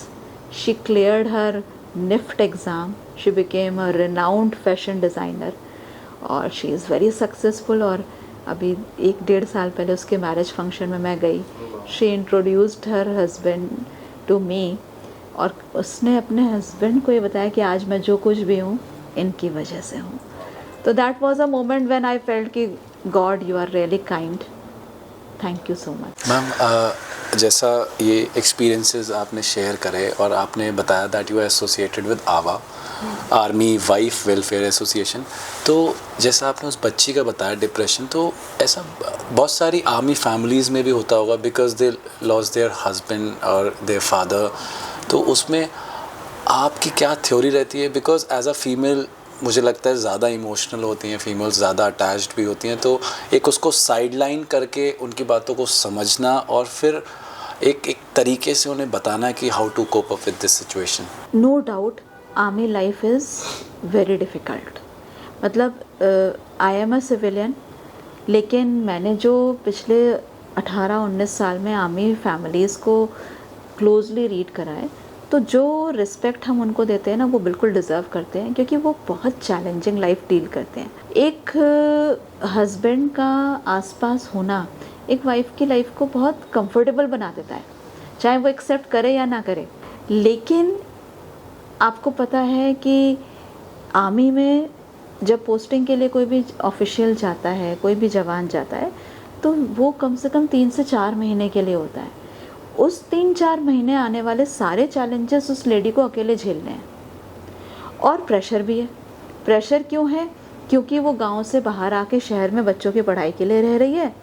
she cleared her NIFT exam, she became a renowned fashion designer और शी इज़ वेरी सक्सेसफुल। और अभी 1-1.5 साल पहले उसके मैरिज फंक्शन में मैं गई, she introduced her husband to me और उसने अपने हस्बैंड को ये बताया कि आज मैं जो कुछ भी हूँ इनकी वजह से हूँ। तो that was a moment when I felt कि God you are really kind, thank you so much. Ma'am जैसा ये एक्सपीरियंसेस आपने शेयर करे और आपने बताया that you are associated with आवा, आर्मी वाइफ वेलफेयर एसोसिएशन, तो जैसा आपने उस बच्ची का बताया डिप्रेशन, तो ऐसा बहुत सारी आर्मी फैमिलीज़ में भी होता होगा because they loss there husband और देयर फादर। तो उसमें आपकी क्या थ्योरी रहती है? बिकॉज एज अ फीमेल मुझे लगता है ज़्यादा इमोशनल होती हैं फीमेल्स, ज़्यादा अटैच्ड भी होती हैं, तो एक उसको साइडलाइन करके उनकी बातों को समझना और फिर एक तरीके से उन्हें बताना कि how to cope up with this situation. No doubt army life is very difficult. मतलब आई एम अ सिविलियन, लेकिन मैंने जो पिछले 18-19 साल में आर्मी फैमिलीज़ को क्लोजली रीड करा है, तो जो रिस्पेक्ट हम उनको देते हैं ना वो बिल्कुल डिज़र्व करते हैं, क्योंकि वो बहुत चैलेंजिंग लाइफ डील करते हैं। एक हस्बैंड का आसपास होना एक वाइफ की लाइफ को बहुत कंफर्टेबल बना देता है, चाहे वो एक्सेप्ट करे या ना करे। लेकिन आपको पता है कि आर्मी में जब पोस्टिंग के लिए कोई भी ऑफिशियल जाता है, कोई भी जवान जाता है, तो वो कम से कम 3 से 4 महीने के लिए होता है। उस 3-4 महीने आने वाले सारे चैलेंजेस उस लेडी को अकेले झेलने हैं। और प्रेशर भी है। प्रेशर क्यों है? क्योंकि वो गांव से बाहर आके शहर में बच्चों की पढ़ाई के लिए रह रही है।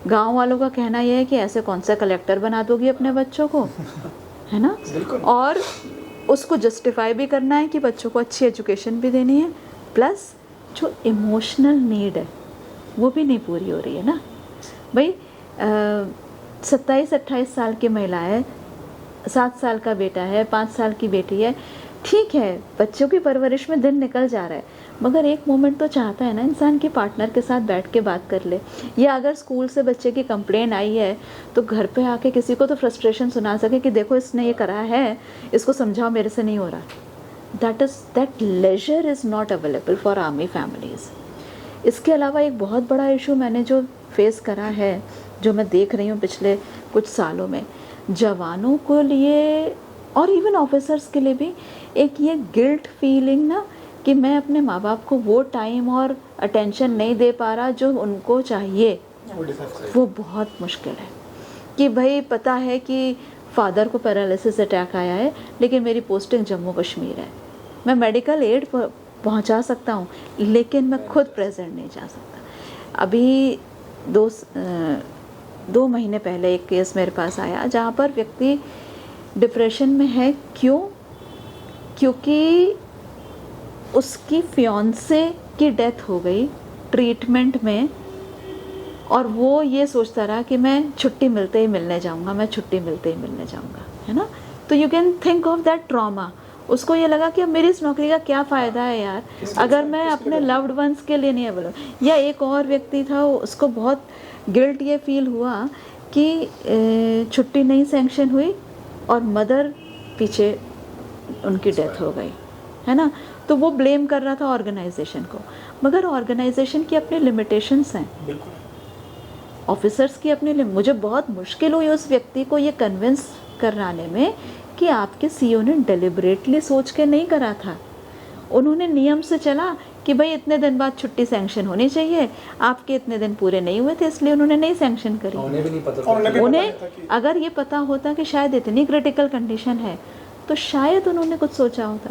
गांव वालों का कहना यह है कि ऐसे कौन सा कलेक्टर बना दोगी अपने बच्चों को, है ना। और उसको जस्टिफाई भी करना है कि बच्चों को अच्छी एजुकेशन भी देनी है, प्लस जो इमोशनल नीड है वो भी नहीं पूरी हो रही है ना भाई। 27-28 साल की महिला है, 7 साल का बेटा है, 5 साल की बेटी है, ठीक है बच्चों की परवरिश में दिन निकल जा रहा है, मगर एक मोमेंट तो चाहता है ना इंसान कि पार्टनर के साथ बैठ के बात कर ले, या अगर स्कूल से बच्चे की कंप्लेन आई है तो घर पे आके किसी को तो फ्रस्ट्रेशन सुना सके कि देखो इसने ये करा है, इसको समझाओ, मेरे से नहीं हो रहा। That laser is not available for army families. इसके अलावा एक बहुत बड़ा इशू मैंने जो फेस करा है, जो मैं देख रही हूँ पिछले कुछ सालों में, जवानों को लिए और इवन ऑफिसर्स के लिए भी एक ये गिल्ट फीलिंग ना कि मैं अपने माँ बाप को वो टाइम और अटेंशन नहीं दे पा रहा जो उनको चाहिए। वो बहुत मुश्किल है कि भाई पता है कि फादर को पैरालिसिस अटैक आया है, लेकिन मेरी पोस्टिंग जम्मू कश्मीर है, मैं मेडिकल एड पहुंचा सकता हूं, लेकिन मैं खुद प्रेजेंट नहीं जा सकता। अभी 2 महीने पहले एक केस मेरे पास आया जहां पर व्यक्ति डिप्रेशन में है। क्यों? क्योंकि उसकी फियांसे की डेथ हो गई ट्रीटमेंट में, और वो ये सोचता रहा कि मैं छुट्टी मिलते ही मिलने जाऊंगा, मैं छुट्टी मिलते ही मिलने जाऊंगा, है ना। तो you can think of that trauma. उसको ये लगा कि अब मेरी इस नौकरी का क्या फ़ायदा है यार, अगर मैं अपने लव्ड वंस के लिए नहीं अवेलेबल। या एक और व्यक्ति था, उसको बहुत गिल्ट ये फील हुआ कि छुट्टी नहीं सैंक्शन हुई और मदर पीछे उनकी डेथ हो गई, है ना। तो वो ब्लेम कर रहा था ऑर्गेनाइजेशन को, मगर ऑर्गेनाइजेशन की अपनी लिमिटेशंस हैं, ऑफिसर्स की अपनी मुझे बहुत मुश्किल हुई उस व्यक्ति को ये कन्विंस कराने में कि आपके सीईओ ने डेलिबरेटली सोच के नहीं करा था। उन्होंने नियम से चला कि भाई इतने दिन बाद छुट्टी सैंक्शन होनी चाहिए, आपके इतने दिन पूरे नहीं हुए थे इसलिए उन्होंने नहीं सैंक्शन करी। उन्हें भी नहीं पता था। उन्हें अगर ये पता होता कि शायद इतनी क्रिटिकल कंडीशन है तो शायद उन्होंने कुछ सोचा होता,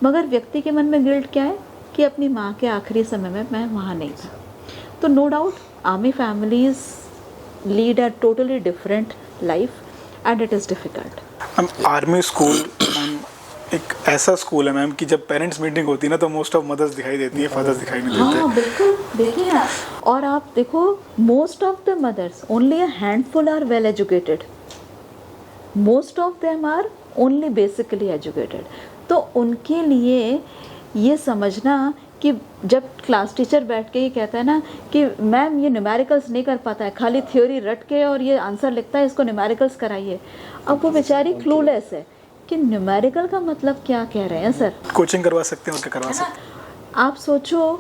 मगर व्यक्ति के मन में गिल्ट क्या है कि अपनी माँ के आखिरी समय में मैं वहाँ नहीं था। तो no doubt army families lead a totally different life and it is difficult. Army school ma'am एक ऐसा स्कूल है मैम कि जब पेरेंट्स मीटिंग होती है ना तो मोस्ट ऑफ मदर्स दिखाई देती है, फादर्स दिखाई नहीं देते। हाँ बिल्कुल, देखिए ना, और आप देखो most of the mothers, only a handful are well educated, most of them are only basically educated. तो उनके लिए ये समझना कि जब क्लास टीचर बैठ के ये कहता है ना कि मैम ये न्यूमेरिकल्स नहीं कर पाता है, खाली थ्योरी रट के और ये आंसर लिखता है, इसको न्यूमेरिकल्स कराइए। अब वो बेचारी क्लूलेस है कि न्यूमेरिकल का मतलब क्या कह रहे हैं सर। कोचिंग करवा सकते हैं और क्या करवा सकते हैं। आप सोचो,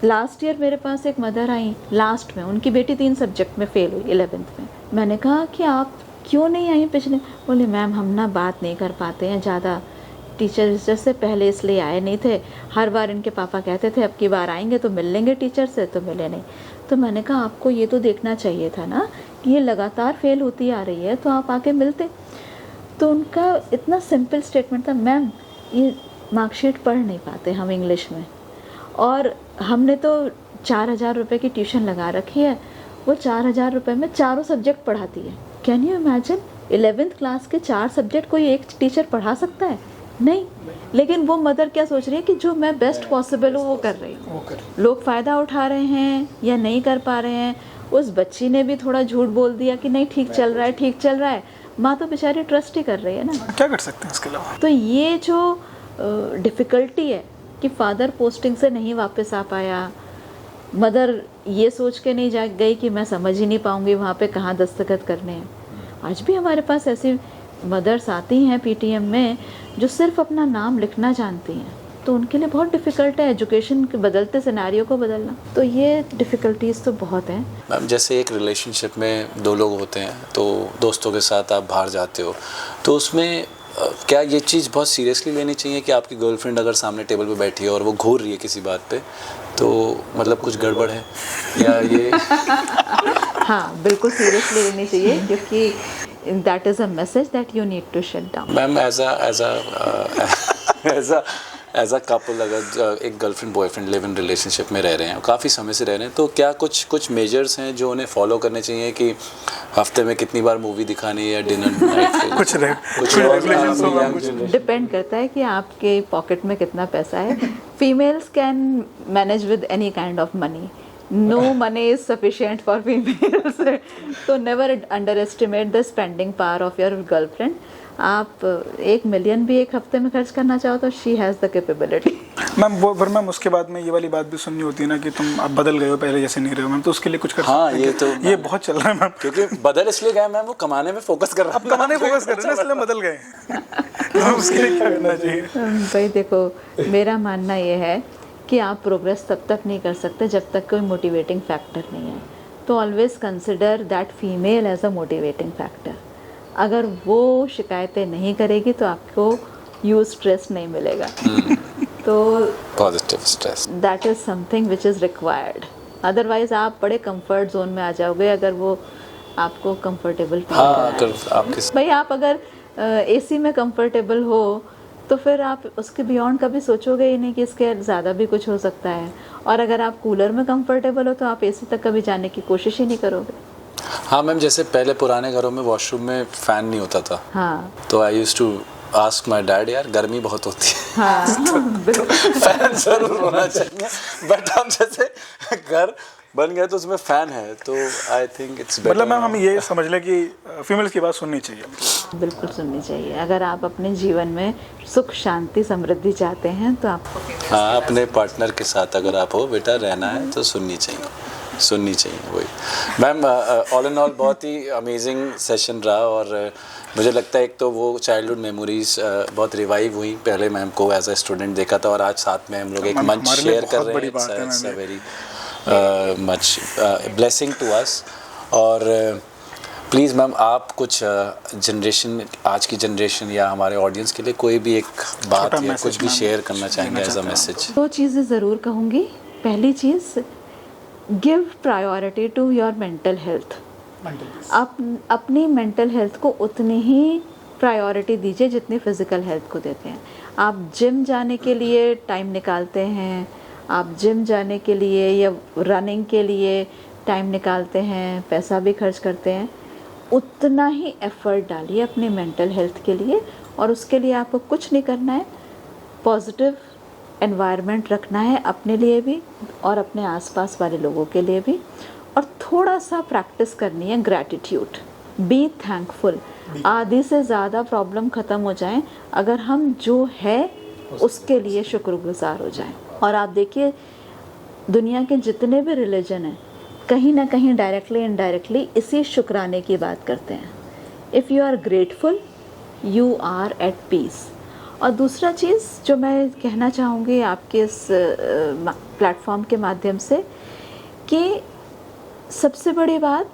लास्ट ईयर मेरे पास एक मदर आई, लास्ट में उनकी बेटी 3 सब्जेक्ट में फेल हुई 11th में। मैंने कहा कि आप क्यों नहीं आई पिछले? बोले मैम हम ना बात नहीं कर पाते हैं ज़्यादा, टीचर से पहले इसलिए आए नहीं थे, हर बार इनके पापा कहते थे अब की बार आएंगे तो मिल लेंगे टीचर से, तो मिले नहीं। तो मैंने कहा आपको ये तो देखना चाहिए था ना कि ये लगातार फेल होती आ रही है, तो आप आके मिलते। तो उनका इतना सिंपल स्टेटमेंट था, मैम ये मार्कशीट पढ़ नहीं पाते हम इंग्लिश में, और हमने तो 4,000 रुपये की ट्यूशन लगा रखी है, वो 4,000 रुपये में 4 सब्जेक्ट पढ़ाती है। Can you imagine 11th class के 4 सब्जेक्ट कोई एक टीचर पढ़ा सकता है? नहीं। लेकिन वो मदर क्या सोच रही है कि जो मैं बेस्ट पॉसिबल हूँ वो कर रही हूँ, लोग फ़ायदा उठा रहे हैं या नहीं कर पा रहे हैं। उस बच्ची ने भी थोड़ा झूठ बोल दिया कि नहीं ठीक चल रहा है, ठीक चल रहा है, माँ तो बेचारी ट्रस्ट ही कर रही है ना। क्या कर सकते हैं इसके अलावा? तो ये जो डिफ़िकल्टी है कि फादर पोस्टिंग से नहीं वापस आ पाया, मदर ये सोच के नहीं जा गई कि मैं समझ ही नहीं पाऊँगी वहाँ पे कहाँ दस्तखत करने हैं। आज भी हमारे पास ऐसी मदर्स आती हैं पीटीएम में जो सिर्फ अपना नाम लिखना जानती हैं, तो उनके लिए बहुत डिफ़िकल्ट है एजुकेशन के बदलते सिनेरियो को बदलना। तो ये डिफ़िकल्टीज़ तो बहुत हैं मैम। जैसे एक रिलेशनशिप में 2 लोग होते हैं, तो दोस्तों के साथ आप बाहर जाते हो, तो उसमें क्या ये चीज़ बहुत सीरियसली लेनी चाहिए कि आपकी गर्लफ्रेंड अगर सामने टेबल पे बैठी है और वो घूर रही है किसी बात पे, तो मतलब कुछ गड़बड़ है या ये हाँ, बिल्कुल सीरियसली लेनी चाहिए, क्योंकि that is a message that you need to shut down. Ma'am as a couple अगर एक girlfriend boyfriend live in relationship में रह रहे हैं, काफ़ी समय से रह रहे हैं, तो क्या कुछ मेजर्स हैं जो उन्हें फॉलो करने चाहिए कि हफ्ते में कितनी बार मूवी दिखानी है या डिनर नाइट कुछ regulations होगा, कुछ डिपेंड करता है कि आपके पॉकेट में कितना पैसा है। Females can manage with any kind of money, no money is sufficient for females, तो never underestimate the spending power of your girlfriend. आप 1 मिलियन भी एक हफ्ते में खर्च करना चाहो तो she has the capability. Ma'am वो पर मैम उसके बाद में ये वाली बात भी सुननी होती है ना कि तुम अब बदल गए हो, पहले जैसे नहीं रहे हो मैम, तो उसके लिए कुछ कर हाँ, सकते हैं ये क्या? तो ये बहुत चल रहा है मैम, क्योंकि बदल इसलिए गए मैम, वो कमाने में फोकस कर रहा अब कमाने फोकस कर रहे हैं ना, इसलिए बदल गए। तो उसके लिए क्या करना चाहिए? भाई देखो, मेरा मानना ये है कि आप प्रोग्रेस तब तक नहीं कर सकते जब तक कोई मोटिवेटिंग फैक्टर नहीं है। तो always consider that female as a motivating factor. अगर वो शिकायतें नहीं करेगी तो आपको यू स्ट्रेस नहीं मिलेगा। तो positive stress, that is something which is required. Otherwise आप बड़े कंफर्ट जोन में आ जाओगे अगर वो आपको कंफर्टेबल फील हाँ, कराए। अगर आपके भाई आप अगर एसी में कंफर्टेबल हो तो फिर आप उसके बियॉन्ड कभी सोचोगे ही नहीं कि इसके ज़्यादा भी कुछ हो सकता है। और अगर आप कूलर में कंफर्टेबल हो तो आप एसी तक कभी जाने की कोशिश ही नहीं करोगे। हाँ मैम, जैसे पहले पुराने घरों में वॉशरूम में फ़ैन नहीं होता था, हाँ तो I used to ask my dad, यार गर्मी बहुत होती है, हाँ बिल्कुल। फैन जरूर होना चाहिए, बट हम जैसे घर बन गए तो उसमें फ़ैन है, तो आई थिंक इट्स बेटर। मतलब मैम हम ये समझ लें कि फीमेल्स की बात सुननी चाहिए। बिल्कुल सुननी चाहिए। अगर आप अपने जीवन में सुख शांति समृद्धि चाहते हैं तो आपको हाँ, अपने पार्टनर के साथ अगर आप हो बेटा रहना है तो सुननी चाहिए वही। मैम ऑल इन ऑल बहुत ही अमेजिंग सेशन रहा, और मुझे लगता है एक तो वो चाइल्डहुड मेमोरीज बहुत रिवाइव हुई। पहले मैम को एज अ स्टूडेंट देखा था और आज साथ में हम लोग एक मंच शेयर कर रहे हैं। It's a very much blessing to us. और प्लीज़ मैम आप कुछ जनरेशन, आज की जनरेशन या हमारे ऑडियंस के लिए कोई भी एक बात या कुछ भी शेयर करना चाहेंगे एज अ मैसेज? 2 चीज़ें ज़रूर कहूँगी। पहली चीज़, give priority to your mental health. आप अपनी मेंटल हेल्थ को उतनी ही प्रायोरिटी दीजिए जितनी फिज़िकल हेल्थ को देते हैं। आप जिम जाने के लिए टाइम निकालते हैं, आप जिम जाने के लिए या रनिंग के लिए टाइम निकालते हैं, पैसा भी खर्च करते हैं, उतना ही एफ़र्ट डालिए अपनी मेंटल हेल्थ के लिए। और उसके लिए आपको कुछ नहीं करना है, पॉजिटिव एनवायरनमेंट रखना है अपने लिए भी और अपने आसपास वाले लोगों के लिए भी। और थोड़ा सा प्रैक्टिस करनी है ग्रैटिट्यूड, बी थैंकफुल। आधी से ज़्यादा प्रॉब्लम ख़त्म हो जाएं अगर हम जो है उसके लिए शुक्रगुजार हो जाएं। और आप देखिए, दुनिया के जितने भी रिलीजन हैं कहीं ना कहीं डायरेक्टली इनडायरेक्टली इसी शुक्राने की बात करते हैं। If you are grateful you are at peace. और दूसरा चीज़ जो मैं कहना चाहूँगी आपके इस प्लेटफॉर्म के माध्यम से, कि सबसे बड़ी बात,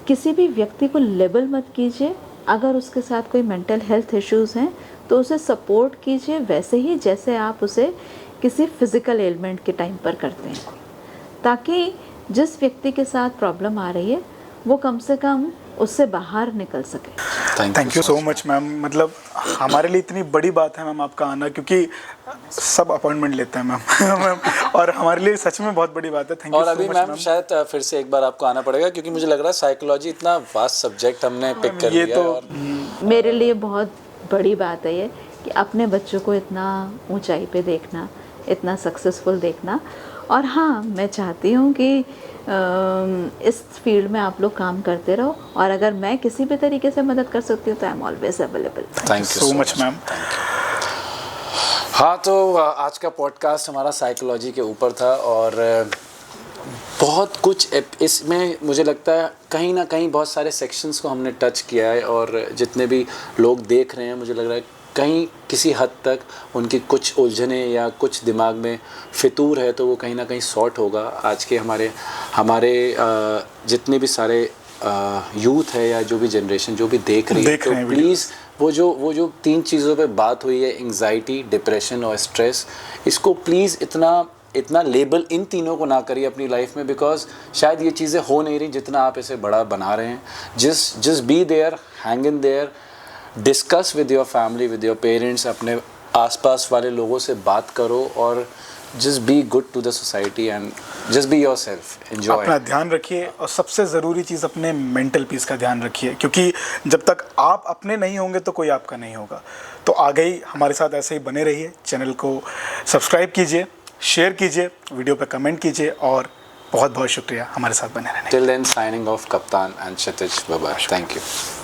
किसी भी व्यक्ति को लेबल मत कीजिए। अगर उसके साथ कोई मेंटल हेल्थ इश्यूज़ हैं तो उसे सपोर्ट कीजिए वैसे ही जैसे आप उसे किसी फिज़िकल एलिमेंट के टाइम पर करते हैं, ताकि जिस व्यक्ति के साथ प्रॉब्लम आ रही है वो कम से कम उससे बाहर निकल सके। Thank you so much ma'am. मतलब हमारे लिए इतनी बड़ी बात है मैम आपका आना, क्योंकि सब अपॉइंटमेंट लेते हैं मैम और हमारे लिए सच में बहुत बड़ी बात है। थैंक यू और सो अभी मच मैम शायद फिर से एक बार आपको आना पड़ेगा, क्योंकि मुझे लग रहा है साइकोलॉजी इतना वास्ट सब्जेक्ट हमने पिक कर ये लिया तो है। और मेरे लिए बहुत बड़ी बात है ये कि अपने बच्चों को इतना ऊंचाई पे देखना, इतना सक्सेसफुल देखना। और हाँ, मैं चाहती हूँ कि इस फील्ड में आप लोग काम करते रहो, और अगर मैं किसी भी तरीके से मदद कर सकती हूँ तो I am always available. Thank you so much ma'am. हाँ, तो आज का पॉडकास्ट हमारा साइकोलॉजी के ऊपर था, और बहुत कुछ इसमें मुझे लगता है कहीं ना कहीं बहुत सारे सेक्शंस को हमने टच किया है, और जितने भी लोग देख रहे हैं मुझे लग रहा है कहीं किसी हद तक उनकी कुछ उलझने या कुछ दिमाग में फितूर है तो वो कहीं ना कहीं सॉर्ट होगा। आज के हमारे जितने भी सारे यूथ है या जो भी जनरेशन जो भी देख रही है, तो प्लीज़ वो जो 3 चीज़ों पे बात हुई है, एंग्जाइटी, डिप्रेशन और स्ट्रेस, इसको प्लीज़ इतना इतना लेबल इन तीनों को ना करिए अपनी लाइफ में, बिकॉज शायद ये चीज़ें हो नहीं रही जितना आप इसे बड़ा बना रहे हैं. Just be there, hang in there, discuss with your family, with your parents, अपने आसपास वाले लोगों से बात करो और just be good to the society and just be yourself. Enjoy. अपना ध्यान रखिए और सबसे ज़रूरी चीज़ अपने मेंटल पीस का ध्यान रखिए, क्योंकि जब तक आप अपने नहीं होंगे तो कोई आपका नहीं होगा. तो आगे ही हमारे साथ ऐसे ही बने रहिए. चैनल को सब्सक्राइब कीजिए, शेयर कीजिए, वीडियो पर कमेंट कीजिए और बहुत बहुत शुक्रिया हमारे साथ बने रहने. Till then, signing off, Kaptan and Kshitij. Bye bye. Thank you.